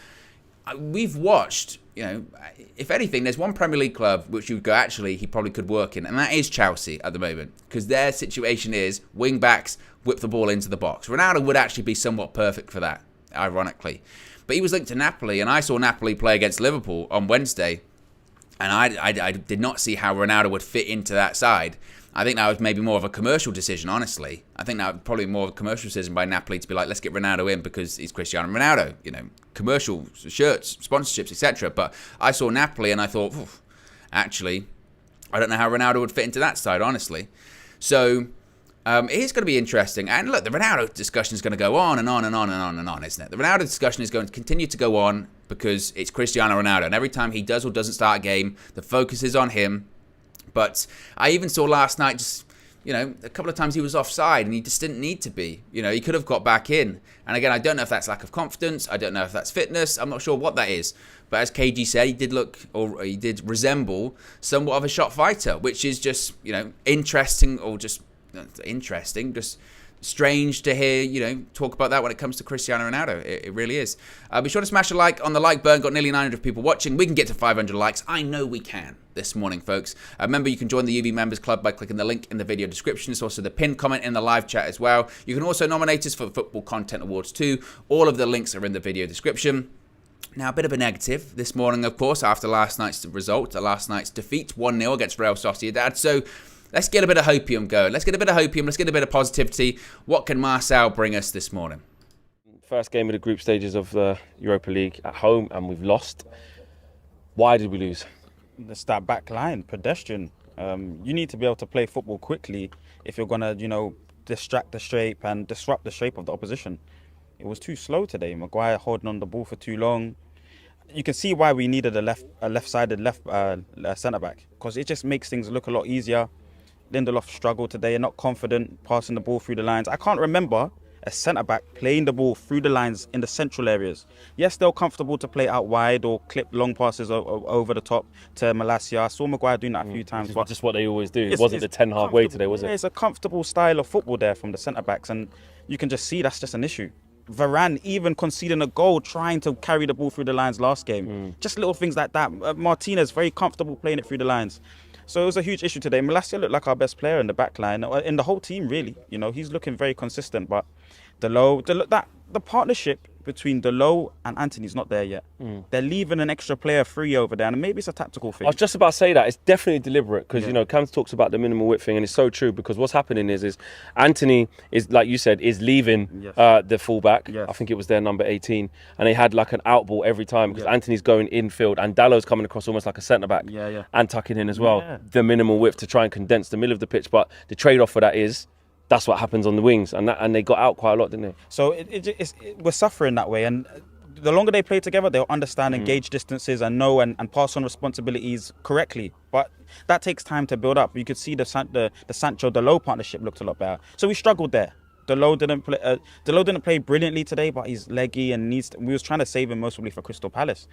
We've watched, if anything, there's one Premier League club which you would go, actually, he probably could work in, and that is Chelsea at the moment, because their situation is wing backs whip the ball into the box. Ronaldo would actually be somewhat perfect for that, ironically. But he was linked to Napoli, and I saw Napoli play against Liverpool on Wednesday, and I did not see how Ronaldo would fit into that side. I think that was maybe more of a commercial decision, honestly. I think that was probably more of a commercial decision by Napoli to be like, let's get Ronaldo in because he's Cristiano Ronaldo. Commercial shirts, sponsorships, etc. But I saw Napoli and I thought, actually, I don't know how Ronaldo would fit into that side, honestly. So it is going to be interesting. And look, the Ronaldo discussion is going to go on and on and on and on and on, isn't it? The Ronaldo discussion is going to continue to go on because it's Cristiano Ronaldo. And every time he does or doesn't start a game, the focus is on him. But I even saw last night just, a couple of times he was offside and he just didn't need to be. He could have got back in. And again, I don't know if that's lack of confidence. I don't know if that's fitness. I'm not sure what that is. But as KG said, he did resemble somewhat of a shot fighter, which is just, interesting or just strange to hear, talk about that when it comes to Cristiano Ronaldo. It really is. Be sure to smash a like on the like button. Got nearly 900 people watching. We can get to 500 likes. I know we can this morning, folks. Remember, you can join the UV Members Club by clicking the link in the video description. It's also the pinned comment in the live chat as well. You can also nominate us for the Football Content Awards too. All of the links are in the video description. Now, a bit of a negative this morning, of course, after last night's result, last night's defeat, 1-0 against Real Sociedad. So let's get a bit of hopium going. Let's get a bit of positivity. What can Marcel bring us this morning? First game of the group stages of the Europa League at home, and we've lost. Why did we lose? It's that back line, pedestrian. You need to be able to play football quickly if you're going to, distract the shape and disrupt the shape of the opposition. It was too slow today. Maguire holding on the ball for too long. You can see why we needed a left-sided centre-back, because it just makes things look a lot easier. Lindelof struggled today, not confident, passing the ball through the lines. I can't remember a centre-back playing the ball through the lines in the central areas. Yes, they're comfortable to play out wide or clip long passes over the top to Malacia. I saw Maguire doing that a few times. But just what they always do. It wasn't the Ten Hag way today, was it? It's a comfortable style of football there from the centre-backs, and you can just see that's just an issue. Varane even conceding a goal, trying to carry the ball through the lines last game. Just little things like that. Martinez, very comfortable playing it through the lines. So it was a huge issue today. Malacia looked like our best player in the back line, in the whole team, really. He's looking very consistent, but the partnership between Delo and Antony's not there yet. They're leaving an extra player free over there, and maybe it's a tactical thing. I was just about to say that. It's definitely deliberate because, Cam talks about the minimal width thing, and it's so true because what's happening is Antony is, like you said, is leaving the fullback. Yes. I think it was their number 18, and they had like an out ball every time because Antony's going infield and Dallow's coming across almost like a centre-back and tucking in as well. The minimal width to try and condense the middle of the pitch, but the trade-off for that is that's what happens on the wings, and they got out quite a lot, didn't they? So we're suffering that way, and the longer they play together, they'll understand and gauge distances and know and pass on responsibilities correctly. But that takes time to build up. You could see the Sancho-Delo partnership looked a lot better. So we struggled there. Delo didn't play brilliantly today, but he's leggy and we was trying to save him mostly for Crystal Palace.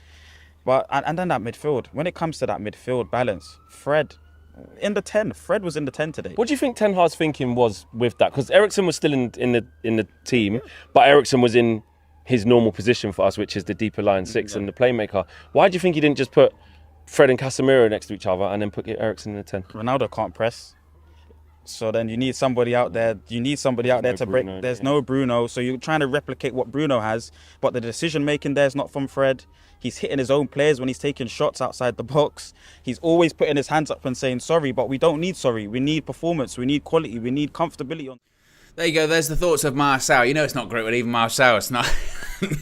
But and then that midfield. When it comes to that midfield balance, Fred in the 10. Fred was in the 10 today. What do you think Ten Hag's thinking was with that? Because Eriksen was still in the team, but Eriksen was in his normal position for us, which is the deeper line 6 and the playmaker. Why do you think he didn't just put Fred and Casemiro next to each other and then put Eriksen in the 10? Ronaldo can't press. So then you need somebody out there. To break. There's no Bruno. So you're trying to replicate what Bruno has, but the decision making there is not from Fred. He's hitting his own players when he's taking shots outside the box. He's always putting his hands up and saying sorry, but we don't need sorry. We need performance. We need quality. We need comfortability. There you go. There's the thoughts of Marcel. It's not great with even Marcel. It's not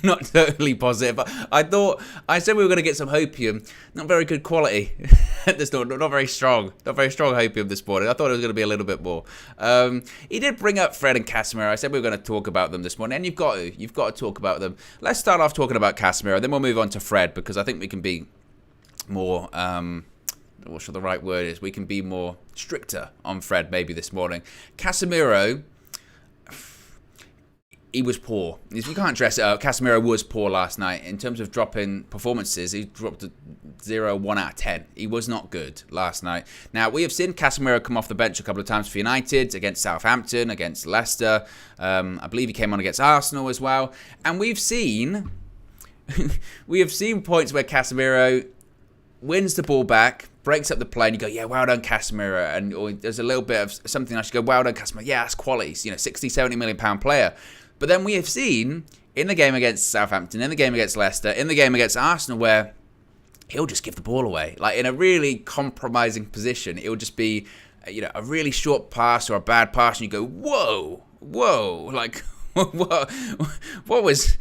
not totally positive. But I said we were going to get some hopium. Not very good quality. not very strong. Not very strong hopium this morning. I thought it was going to be a little bit more. He did bring up Fred and Casemiro. I said we were going to talk about them this morning, and you've got to talk about them. Let's start off talking about Casemiro, then we'll move on to Fred because I think we can be more. What's the right word is? We can be more stricter on Fred maybe this morning. Casemiro. he was poor. If you can't dress it up, Casemiro was poor last night. In terms of dropping performances, he dropped a 1 out of 10. He was not good last night. Now, we have seen Casemiro come off the bench a couple of times for United, against Southampton, against Leicester. I believe he came on against Arsenal as well. And we've seen points where Casemiro wins the ball back, breaks up the play, and you go, yeah, well done, Casemiro. And or there's a little bit of something I should go, well done, Casemiro. Yeah, that's quality. 60, 70 million pound player. But then we have seen in the game against Southampton, in the game against Leicester, in the game against Arsenal, where he'll just give the ball away. Like in a really compromising position, it'll just be, a really short pass or a bad pass, and you go, whoa, like, what was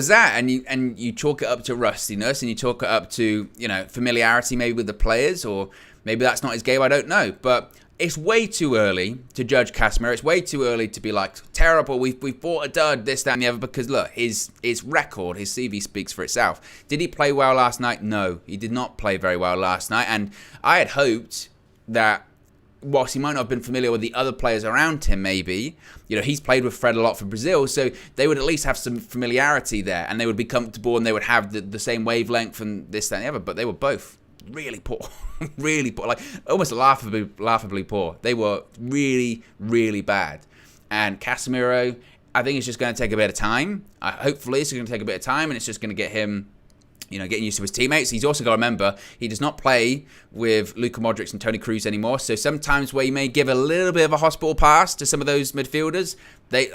that? And you chalk it up to rustiness, and you chalk it up to familiarity maybe with the players, or maybe that's not his game. I don't know, but it's way too early to judge Casemiro. It's way too early to be like terrible. We've bought a dud, this, that, and the other. Because look, his record, his CV speaks for itself. Did he play well last night? No, he did not play very well last night. And I had hoped that, whilst he might not have been familiar with the other players around him, maybe, he's played with Fred a lot for Brazil, so they would at least have some familiarity there, and they would be comfortable, and they would have the same wavelength and this, that, and the other. But they were both really poor, really poor, like almost laughably poor. They were really, really bad. And Casemiro, I think it's just going to take a bit of time. Hopefully, it's going to take a bit of time, and it's just going to get him, getting used to his teammates. He's also got to remember, he does not play with Luka Modric and Toni Kroos anymore. So sometimes where you may give a little bit of a hospital pass to some of those midfielders,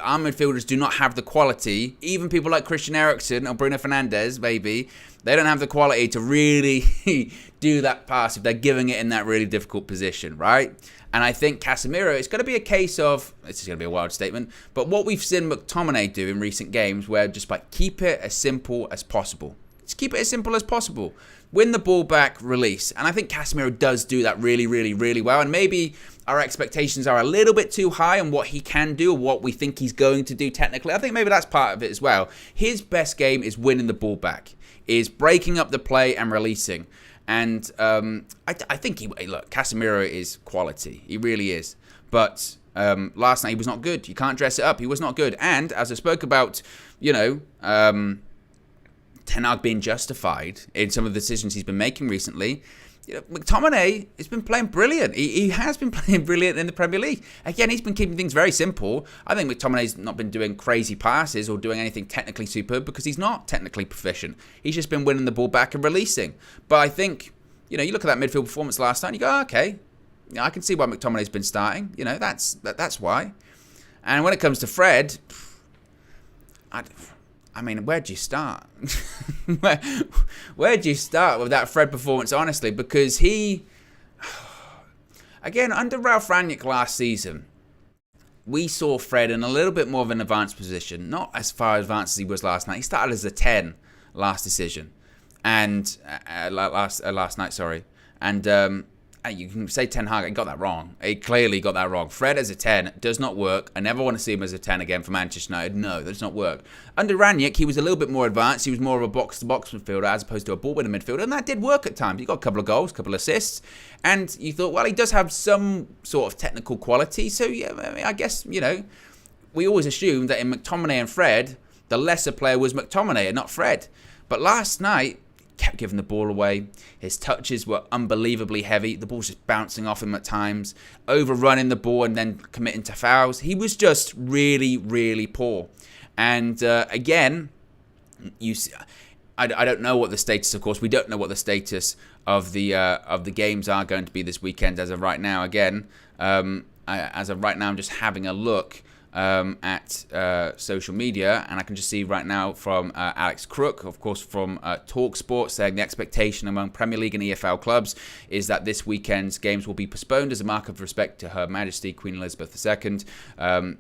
our midfielders do not have the quality. Even people like Christian Eriksen or Bruno Fernandes, maybe, they don't have the quality to really do that pass if they're giving it in that really difficult position, right? And I think Casemiro, it's going to be a case of, this is going to be a wild statement, but what we've seen McTominay do in recent games, where just like keep it as simple as possible. Just keep it as simple as possible. Win the ball back, release. And I think Casemiro does do that really, really, really well. And maybe our expectations are a little bit too high on what he can do, or what we think he's going to do technically. I think maybe that's part of it as well. His best game is winning the ball back, is breaking up the play and releasing. And I think Casemiro is quality. He really is. But last night he was not good. You can't dress it up. He was not good. And as I spoke about, Ten Hag being justified in some of the decisions he's been making recently, McTominay has been playing brilliant. He has been playing brilliant in the Premier League. Again, he's been keeping things very simple. I think McTominay's not been doing crazy passes or doing anything technically superb, because he's not technically proficient. He's just been winning the ball back and releasing. But I think, you look at that midfield performance last night and you go, okay, I can see why McTominay's been starting. That's why. And when it comes to Fred, I mean, where'd you start? Where'd you start with that Fred performance, honestly? Because he, again, under Ralph Rangnick last season, we saw Fred in a little bit more of an advanced position. Not as far advanced as he was last night. He started as a 10 last decision. And, last night, sorry. And, you can say Ten Hag, he got that wrong. He clearly got that wrong. Fred as a 10 does not work. I never want to see him as a 10 again for Manchester United. No, that does not work. Under Rangnick, he was a little bit more advanced. He was more of a box-to-box midfielder as opposed to a ball-winner midfielder, and that did work at times. He got a couple of goals, a couple of assists, and you thought, well, he does have some sort of technical quality. So, yeah, I guess, we always assumed that in McTominay and Fred, the lesser player was McTominay and not Fred. But last night, kept giving the ball away. His touches were unbelievably heavy. The ball's just bouncing off him at times, overrunning the ball and then committing to fouls. He was just really, really poor. And again, I don't know what the status. Of course, we don't know what the status of the games are going to be this weekend as of right now. Again, as of right now, I'm just having a look at social media, and I can just see right now from Alex Crook, of course from TalkSport, saying the expectation among Premier League and EFL clubs is that this weekend's games will be postponed as a mark of respect to Her Majesty Queen Elizabeth II.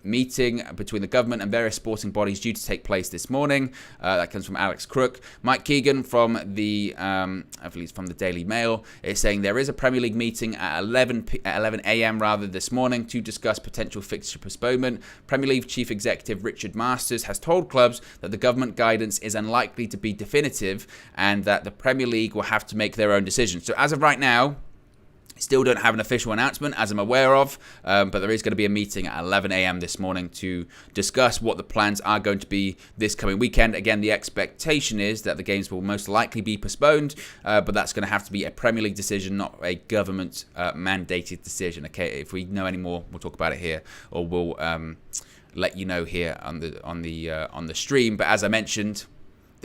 Meeting between the government and various sporting bodies due to take place this morning. That comes from Alex Crook. Mike Keegan from the I believe from the Daily Mail is saying there is a Premier League meeting at 11 a.m. rather this morning to discuss potential fixture postponement. Premier League Chief Executive Richard Masters has told clubs that the government guidance is unlikely to be definitive and that the Premier League will have to make their own decisions. So as of right now, Still don't have an official announcement, as I'm aware of, but there is going to be a meeting at 11 a.m. this morning to discuss what the plans are going to be this coming weekend. Again, the expectation is that the games will most likely be postponed, but that's going to have to be a Premier League decision, not a government mandated decision. Okay, if we know any more, we'll talk about it here, or we'll let you know here on the stream. But as I mentioned,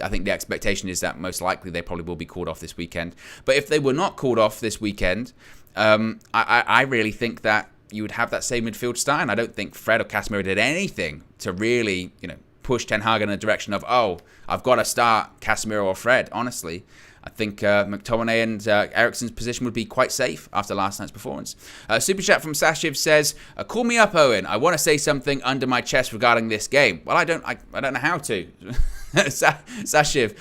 I think the expectation is that most likely they probably will be called off this weekend. But if they were not called off this weekend, I really think that you would have that same midfield starting. I don't think Fred or Casemiro did anything to really, push Ten Hag in a direction of, I've got to start Casemiro or Fred. Honestly, I think McTominay and Eriksen's position would be quite safe after last night's performance. Super chat from Sashiv says, "Call me up, Owen. I want to say something under my chest regarding this game." Well, I don't know how to. Sashiv,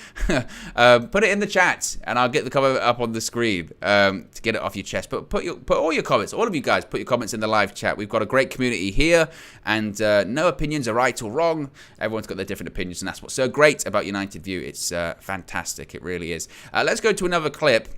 put it in the chat and I'll get the comment up on the screen to get it off your chest. But put all your comments, all of you guys, put your comments in the live chat. We've got a great community here, and no opinions are right or wrong. Everyone's got their different opinions, and that's what's so great about United View. It's fantastic, it really is. Let's go to another clip.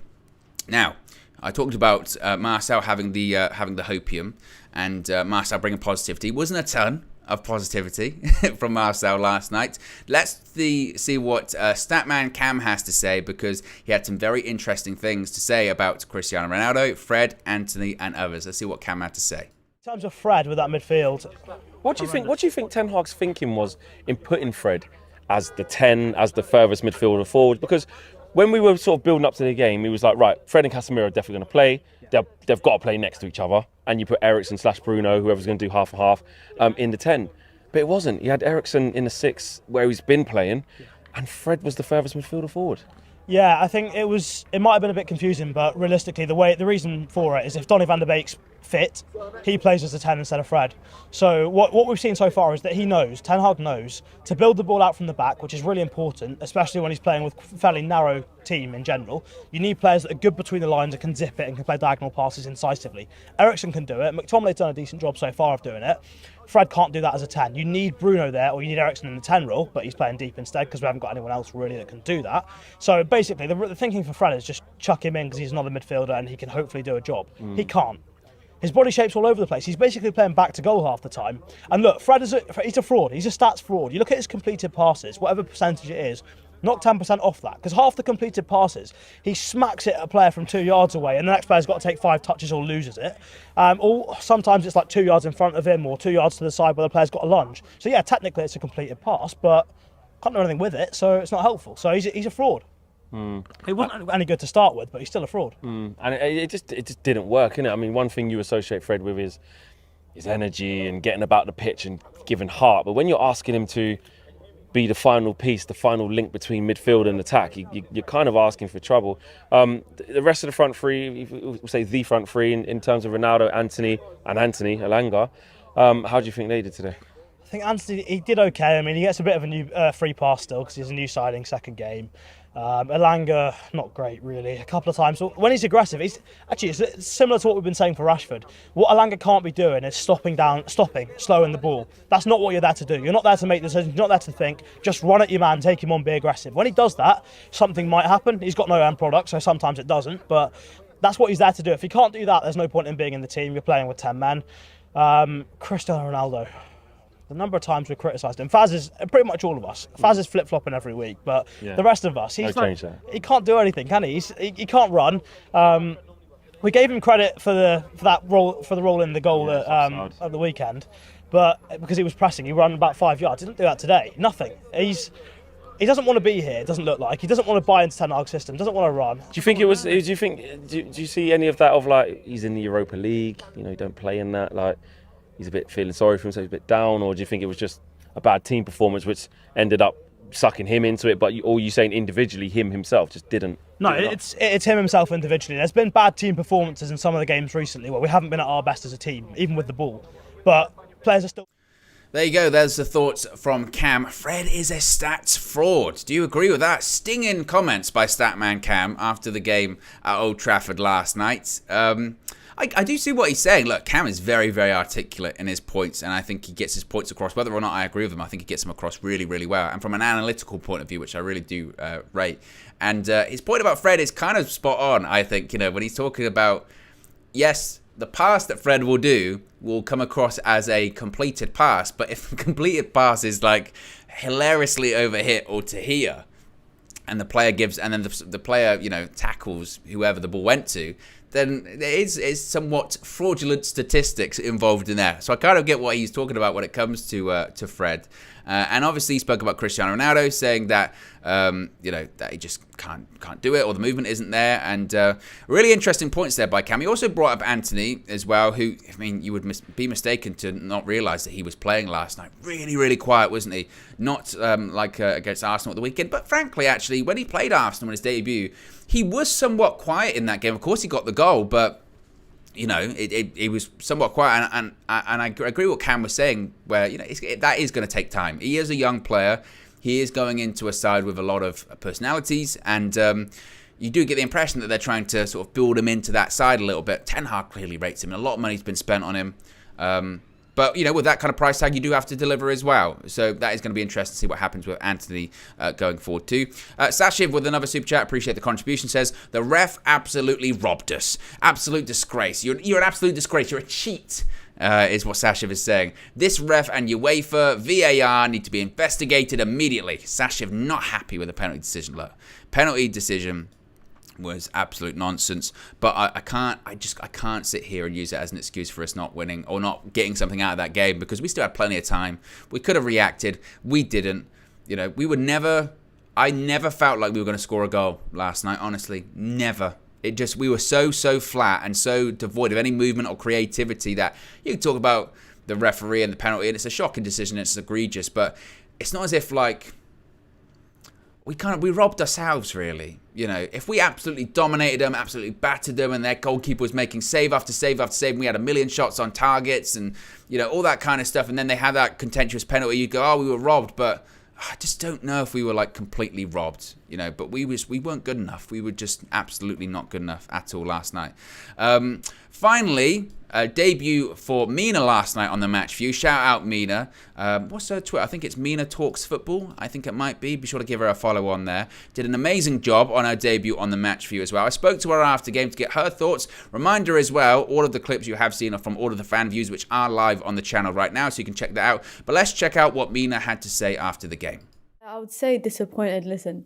Now, I talked about Marcel having the hopium, and Marcel bringing positivity. Wasn't a ton of positivity from Marcel last night. Let's see what Statman Cam has to say, because he had some very interesting things to say about Cristiano Ronaldo, Fred, Anthony, and others. Let's see what Cam had to say. In terms of Fred with that midfield, What do you think Ten Hag's thinking was in putting Fred as the 10, as the furthest midfielder forward? Because when we were sort of building up to the game, he was like, right, Fred and Casemiro are definitely going to play. They've got to play next to each other. And you put Eriksen/Bruno, whoever's going to do half and half, in the 10. But it wasn't. You had Eriksen in the 6 where he's been playing, and Fred was the furthest midfielder forward. yeah, I think it might have been a bit confusing, but realistically, the reason for it is if Donny van der Beek's fit, he plays as a 10 instead of Fred. So what we've seen so far is that Ten Hag knows, to build the ball out from the back, which is really important, especially when he's playing with a fairly narrow team in general. You need players that are good between the lines and can zip it and can play diagonal passes incisively. Eriksen can do it. McTominay's done a decent job so far of doing it. Fred can't do that as a 10. You need Bruno there, or you need Eriksen in the 10 role, but he's playing deep instead because we haven't got anyone else really that can do that. So basically, the thinking for Fred is just chuck him in because he's another midfielder and he can hopefully do a job. He can't. His body shape's all over the place. He's basically playing back to goal half the time. And look, Fred he's a fraud. He's a stats fraud. You look at his completed passes, whatever percentage it is, knock 10% off that, because half the completed passes, he smacks it at a player from 2 yards away, and the next player's got to take 5 touches or loses it. Or sometimes it's like 2 yards in front of him, or 2 yards to the side where the player's got a lunge. So yeah, technically it's a completed pass, but can't do anything with it, so it's not helpful. So he's a fraud. He wasn't any good to start with, but he's still a fraud. And it just didn't work, innit? I mean, one thing you associate Fred with is his energy and getting about the pitch and giving heart. But when you're asking him to be the final piece, the final link between midfield and attack, you're kind of asking for trouble. The rest of the front three, we'll say the front three in terms of Ronaldo, Anthony Elanga, how do you think they did today? I think Anthony, he did okay. I mean, he gets a bit of a new free pass still because he's a new signing, second game. Elanga, not great really, a couple of times. When he's aggressive, it's similar to what we've been saying for Rashford. What Elanga can't be doing is slowing the ball. That's not what you're there to do. You're not there to make decisions, you're not there to think. Just run at your man, take him on, be aggressive. When he does that, something might happen. He's got no end product, so sometimes it doesn't, but that's what he's there to do. If he can't do that, there's no point in being in the team. You're playing with 10 men. Cristiano Ronaldo. The number of times we criticised him, Faz is pretty much all of us. Faz is flip-flopping every week, but the rest of us, he can't do anything, can he? He can't run. We gave him credit for the role in the goal at the weekend, but because he was pressing, he ran about 5 yards. He didn't do that today. Nothing. He doesn't want to be here. It doesn't look like he doesn't want to buy into Ten Hag's system. Doesn't want to run. Do you think it was? Do you see any of that of like he's in the Europa League? You know, he don't play in that like. He's a bit feeling sorry for himself, he's a bit down, or do you think it was just a bad team performance which ended up sucking him into it, but you saying individually him himself just didn't? No, it's him himself individually. There's been bad team performances in some of the games recently where we haven't been at our best as a team, even with the ball. But players are still... There you go, there's the thoughts from Cam. Fred is a stats fraud. Do you agree with that? Stinging comments by Statman Cam after the game at Old Trafford last night. I do see what he's saying. Look, Cam is very, very articulate in his points, and I think he gets his points across. Whether or not I agree with him, I think he gets them across really, really well. And from an analytical point of view, which I really do rate. And his point about Fred is kind of spot on, I think, when he's talking about, yes, the pass that Fred will do will come across as a completed pass, but if the completed pass is like hilariously overhit or to here, and the player gives, and then the player, tackles whoever the ball went to, then there is somewhat fraudulent statistics involved in there. So I kind of get what he's talking about when it comes to Fred. And obviously he spoke about Cristiano Ronaldo, saying that that he just can't do it, or the movement isn't there. And really interesting points there by Cam. He also brought up Anthony as well, who, I mean, you would be mistaken to not realise that he was playing last night. Really, really quiet, wasn't he? Not against Arsenal at the weekend, but frankly, actually, when he played Arsenal in his debut, he was somewhat quiet in that game. Of course, he got the goal, but it was somewhat quiet, and I agree with what Cam was saying, where that is going to take time. He is a young player. He is going into a side with a lot of personalities, and you do get the impression that they're trying to sort of build him into that side a little bit. Ten Hag clearly rates him, and a lot of money's been spent on him. But, with that kind of price tag, you do have to deliver as well. So that is going to be interesting to see what happens with Anthony going forward too. Sashiv with another super chat. Appreciate the contribution. Says, the ref absolutely robbed us. Absolute disgrace. You're an absolute disgrace. You're a cheat, is what Sashiv is saying. This ref and UEFA, VAR need to be investigated immediately. Sashiv not happy with the penalty decision. Look, penalty decision was absolute nonsense, but I can't sit here and use it as an excuse for us not winning or not getting something out of that game, because we still had plenty of time. We could have reacted. We didn't. I never felt like we were going to score a goal last night, honestly. Never. We were so flat and so devoid of any movement or creativity that you can talk about the referee and the penalty, and it's a shocking decision, it's egregious, but it's not as if we robbed ourselves, really. If we absolutely dominated them, absolutely battered them, and their goalkeeper was making save after save after save, and we had a million shots on targets and, all that kind of stuff, and then they had that contentious penalty, you go, oh, we were robbed, but I just don't know if we were completely robbed, but we weren't good enough. We were just absolutely not good enough at all last night. Finally, a debut for Mina last night on the Match View. Shout out Mina. What's her Twitter? I think it's Mina Talks Football. I think it might be. Be sure to give her a follow on there. Did an amazing job on her debut on the Match View as well. I spoke to her after game to get her thoughts. Reminder as well, all of the clips you have seen are from all of the fan views, which are live on the channel right now, so you can check that out. But let's check out what Mina had to say after the game. I would say disappointed. Listen,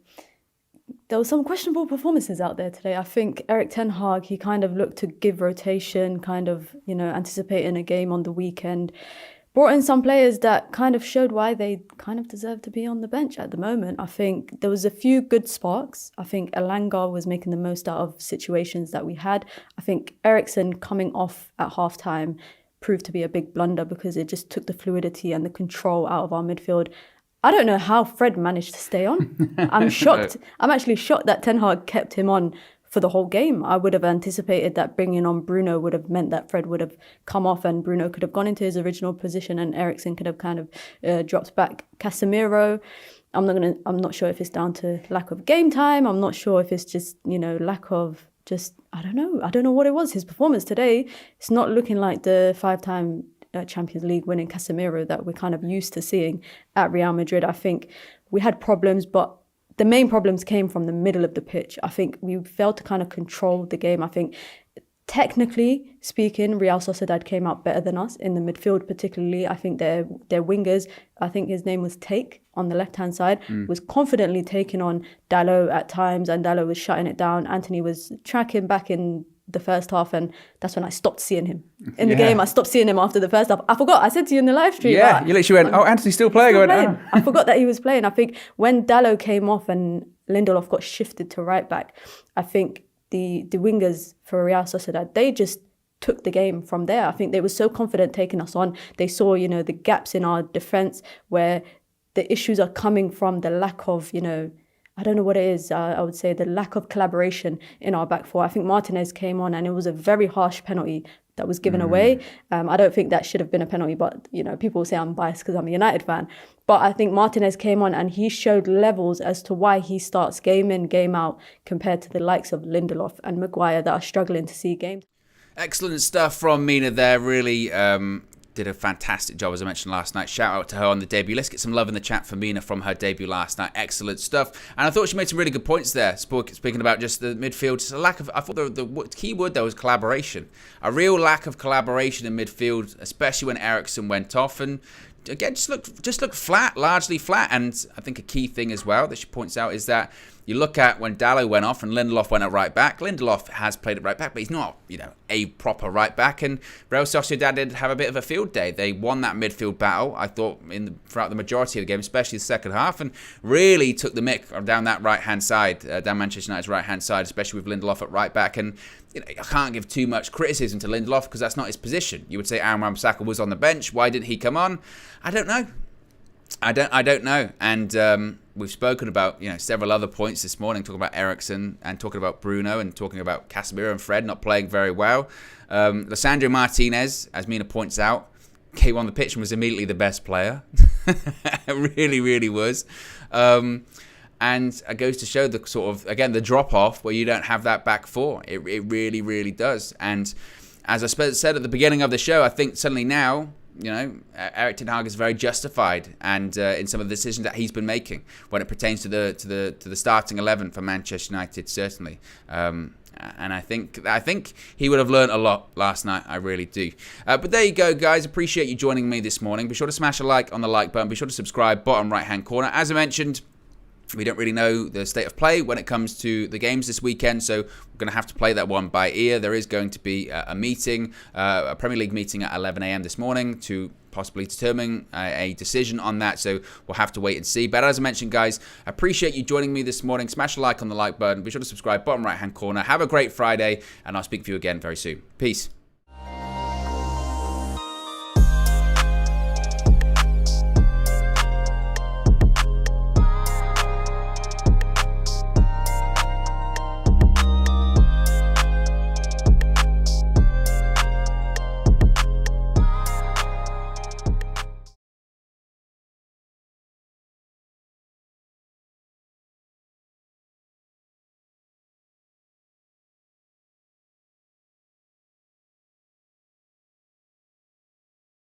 there were some questionable performances out there today. I think Erik ten Hag, he kind of looked to give rotation, kind of, anticipating a game on the weekend. Brought in some players that kind of showed why they kind of deserve to be on the bench at the moment. I think there was a few good sparks. I think Elanga was making the most out of situations that we had. I think Eriksen coming off at halftime proved to be a big blunder, because it just took the fluidity and the control out of our midfield. I don't know how Fred managed to stay on. I'm shocked. I'm actually shocked that Ten Hag kept him on for the whole game. I would have anticipated that bringing on Bruno would have meant that Fred would have come off and Bruno could have gone into his original position and Eriksen could have kind of dropped back. Casemiro, I'm not sure if it's down to lack of game time. I'm not sure if it's just, lack of I don't know what it was. His performance today, it's not looking like the 5-time Champions League winning Casemiro that we're kind of used to seeing at Real Madrid. I think we had problems, but the main problems came from the middle of the pitch. I think we failed to kind of control the game. I think technically speaking, Real Sociedad came out better than us in the midfield, particularly. I think their wingers, I think his name was Take on the left-hand side, was confidently taking on Dalot at times, and Dalot was shutting it down. Anthony was tracking back in the first half, and that's when I stopped seeing him in the game. I stopped seeing him after the first half. I forgot. I said to you in the live stream. Yeah, you literally went, "Oh, Anthony's still playing." I forgot that he was playing. I think when Dalot came off and Lindelof got shifted to right back, I think the wingers for Real Sociedad, they just took the game from there. I think they were so confident taking us on. They saw, the gaps in our defence where the issues are coming from the lack of, I don't know what it is. I would say the lack of collaboration in our back four. I think Martinez came on and it was a very harsh penalty that was given away. I don't think that should have been a penalty, but, people will say I'm biased because I'm a United fan. But I think Martinez came on and he showed levels as to why he starts game in, game out compared to the likes of Lindelof and Maguire that are struggling to see games. Excellent stuff from Mina there. Really did a fantastic job, as I mentioned last night. Shout out to her on the debut. Let's get some love in the chat for Mina from her debut last night. Excellent stuff. And I thought she made some really good points there, speaking about just the midfield. Just a lack of, I thought the key word there was collaboration. A real lack of collaboration in midfield, especially when Eriksen went off. And again, just looked flat, largely flat. And I think a key thing as well that she points out is that you look at when Dalot went off and Lindelof went at right back. Lindelof has played at right back, but he's not, a proper right back. And Real Sociedad did have a bit of a field day. They won that midfield battle, I thought, throughout the majority of the game, especially the second half, and really took the mick down that right-hand side, down Manchester United's right-hand side, especially with Lindelof at right back. And I can't give too much criticism to Lindelof because that's not his position. You would say Aaron Wan-Bissaka was on the bench. Why didn't he come on? I don't know. I don't know. And we've spoken about several other points this morning, talking about Eriksen and talking about Bruno and talking about Casemiro and Fred not playing very well. Lisandro Martinez, as Mina points out, came on the pitch and was immediately the best player. Really, really was. And it goes to show the sort of, again, the drop-off where you don't have that back four. It really, really does. And as I said at the beginning of the show, I think suddenly now, Erik ten Hag is very justified and in some of the decisions that he's been making when it pertains to the starting 11 for Manchester United, certainly. And I think he would have learned a lot last night. I really do. But there you go, guys. Appreciate you joining me this morning. Be sure to smash a like on the like button. Be sure to subscribe, bottom right-hand corner. As I mentioned, we don't really know the state of play when it comes to the games this weekend, so we're going to have to play that one by ear. There is going to be a meeting, a Premier League meeting at 11 a.m. this morning to possibly determine a decision on that, so we'll have to wait and see. But as I mentioned, guys, I appreciate you joining me this morning. Smash a like on the like button. Be sure to subscribe, bottom right-hand corner. Have a great Friday, and I'll speak to you again very soon. Peace.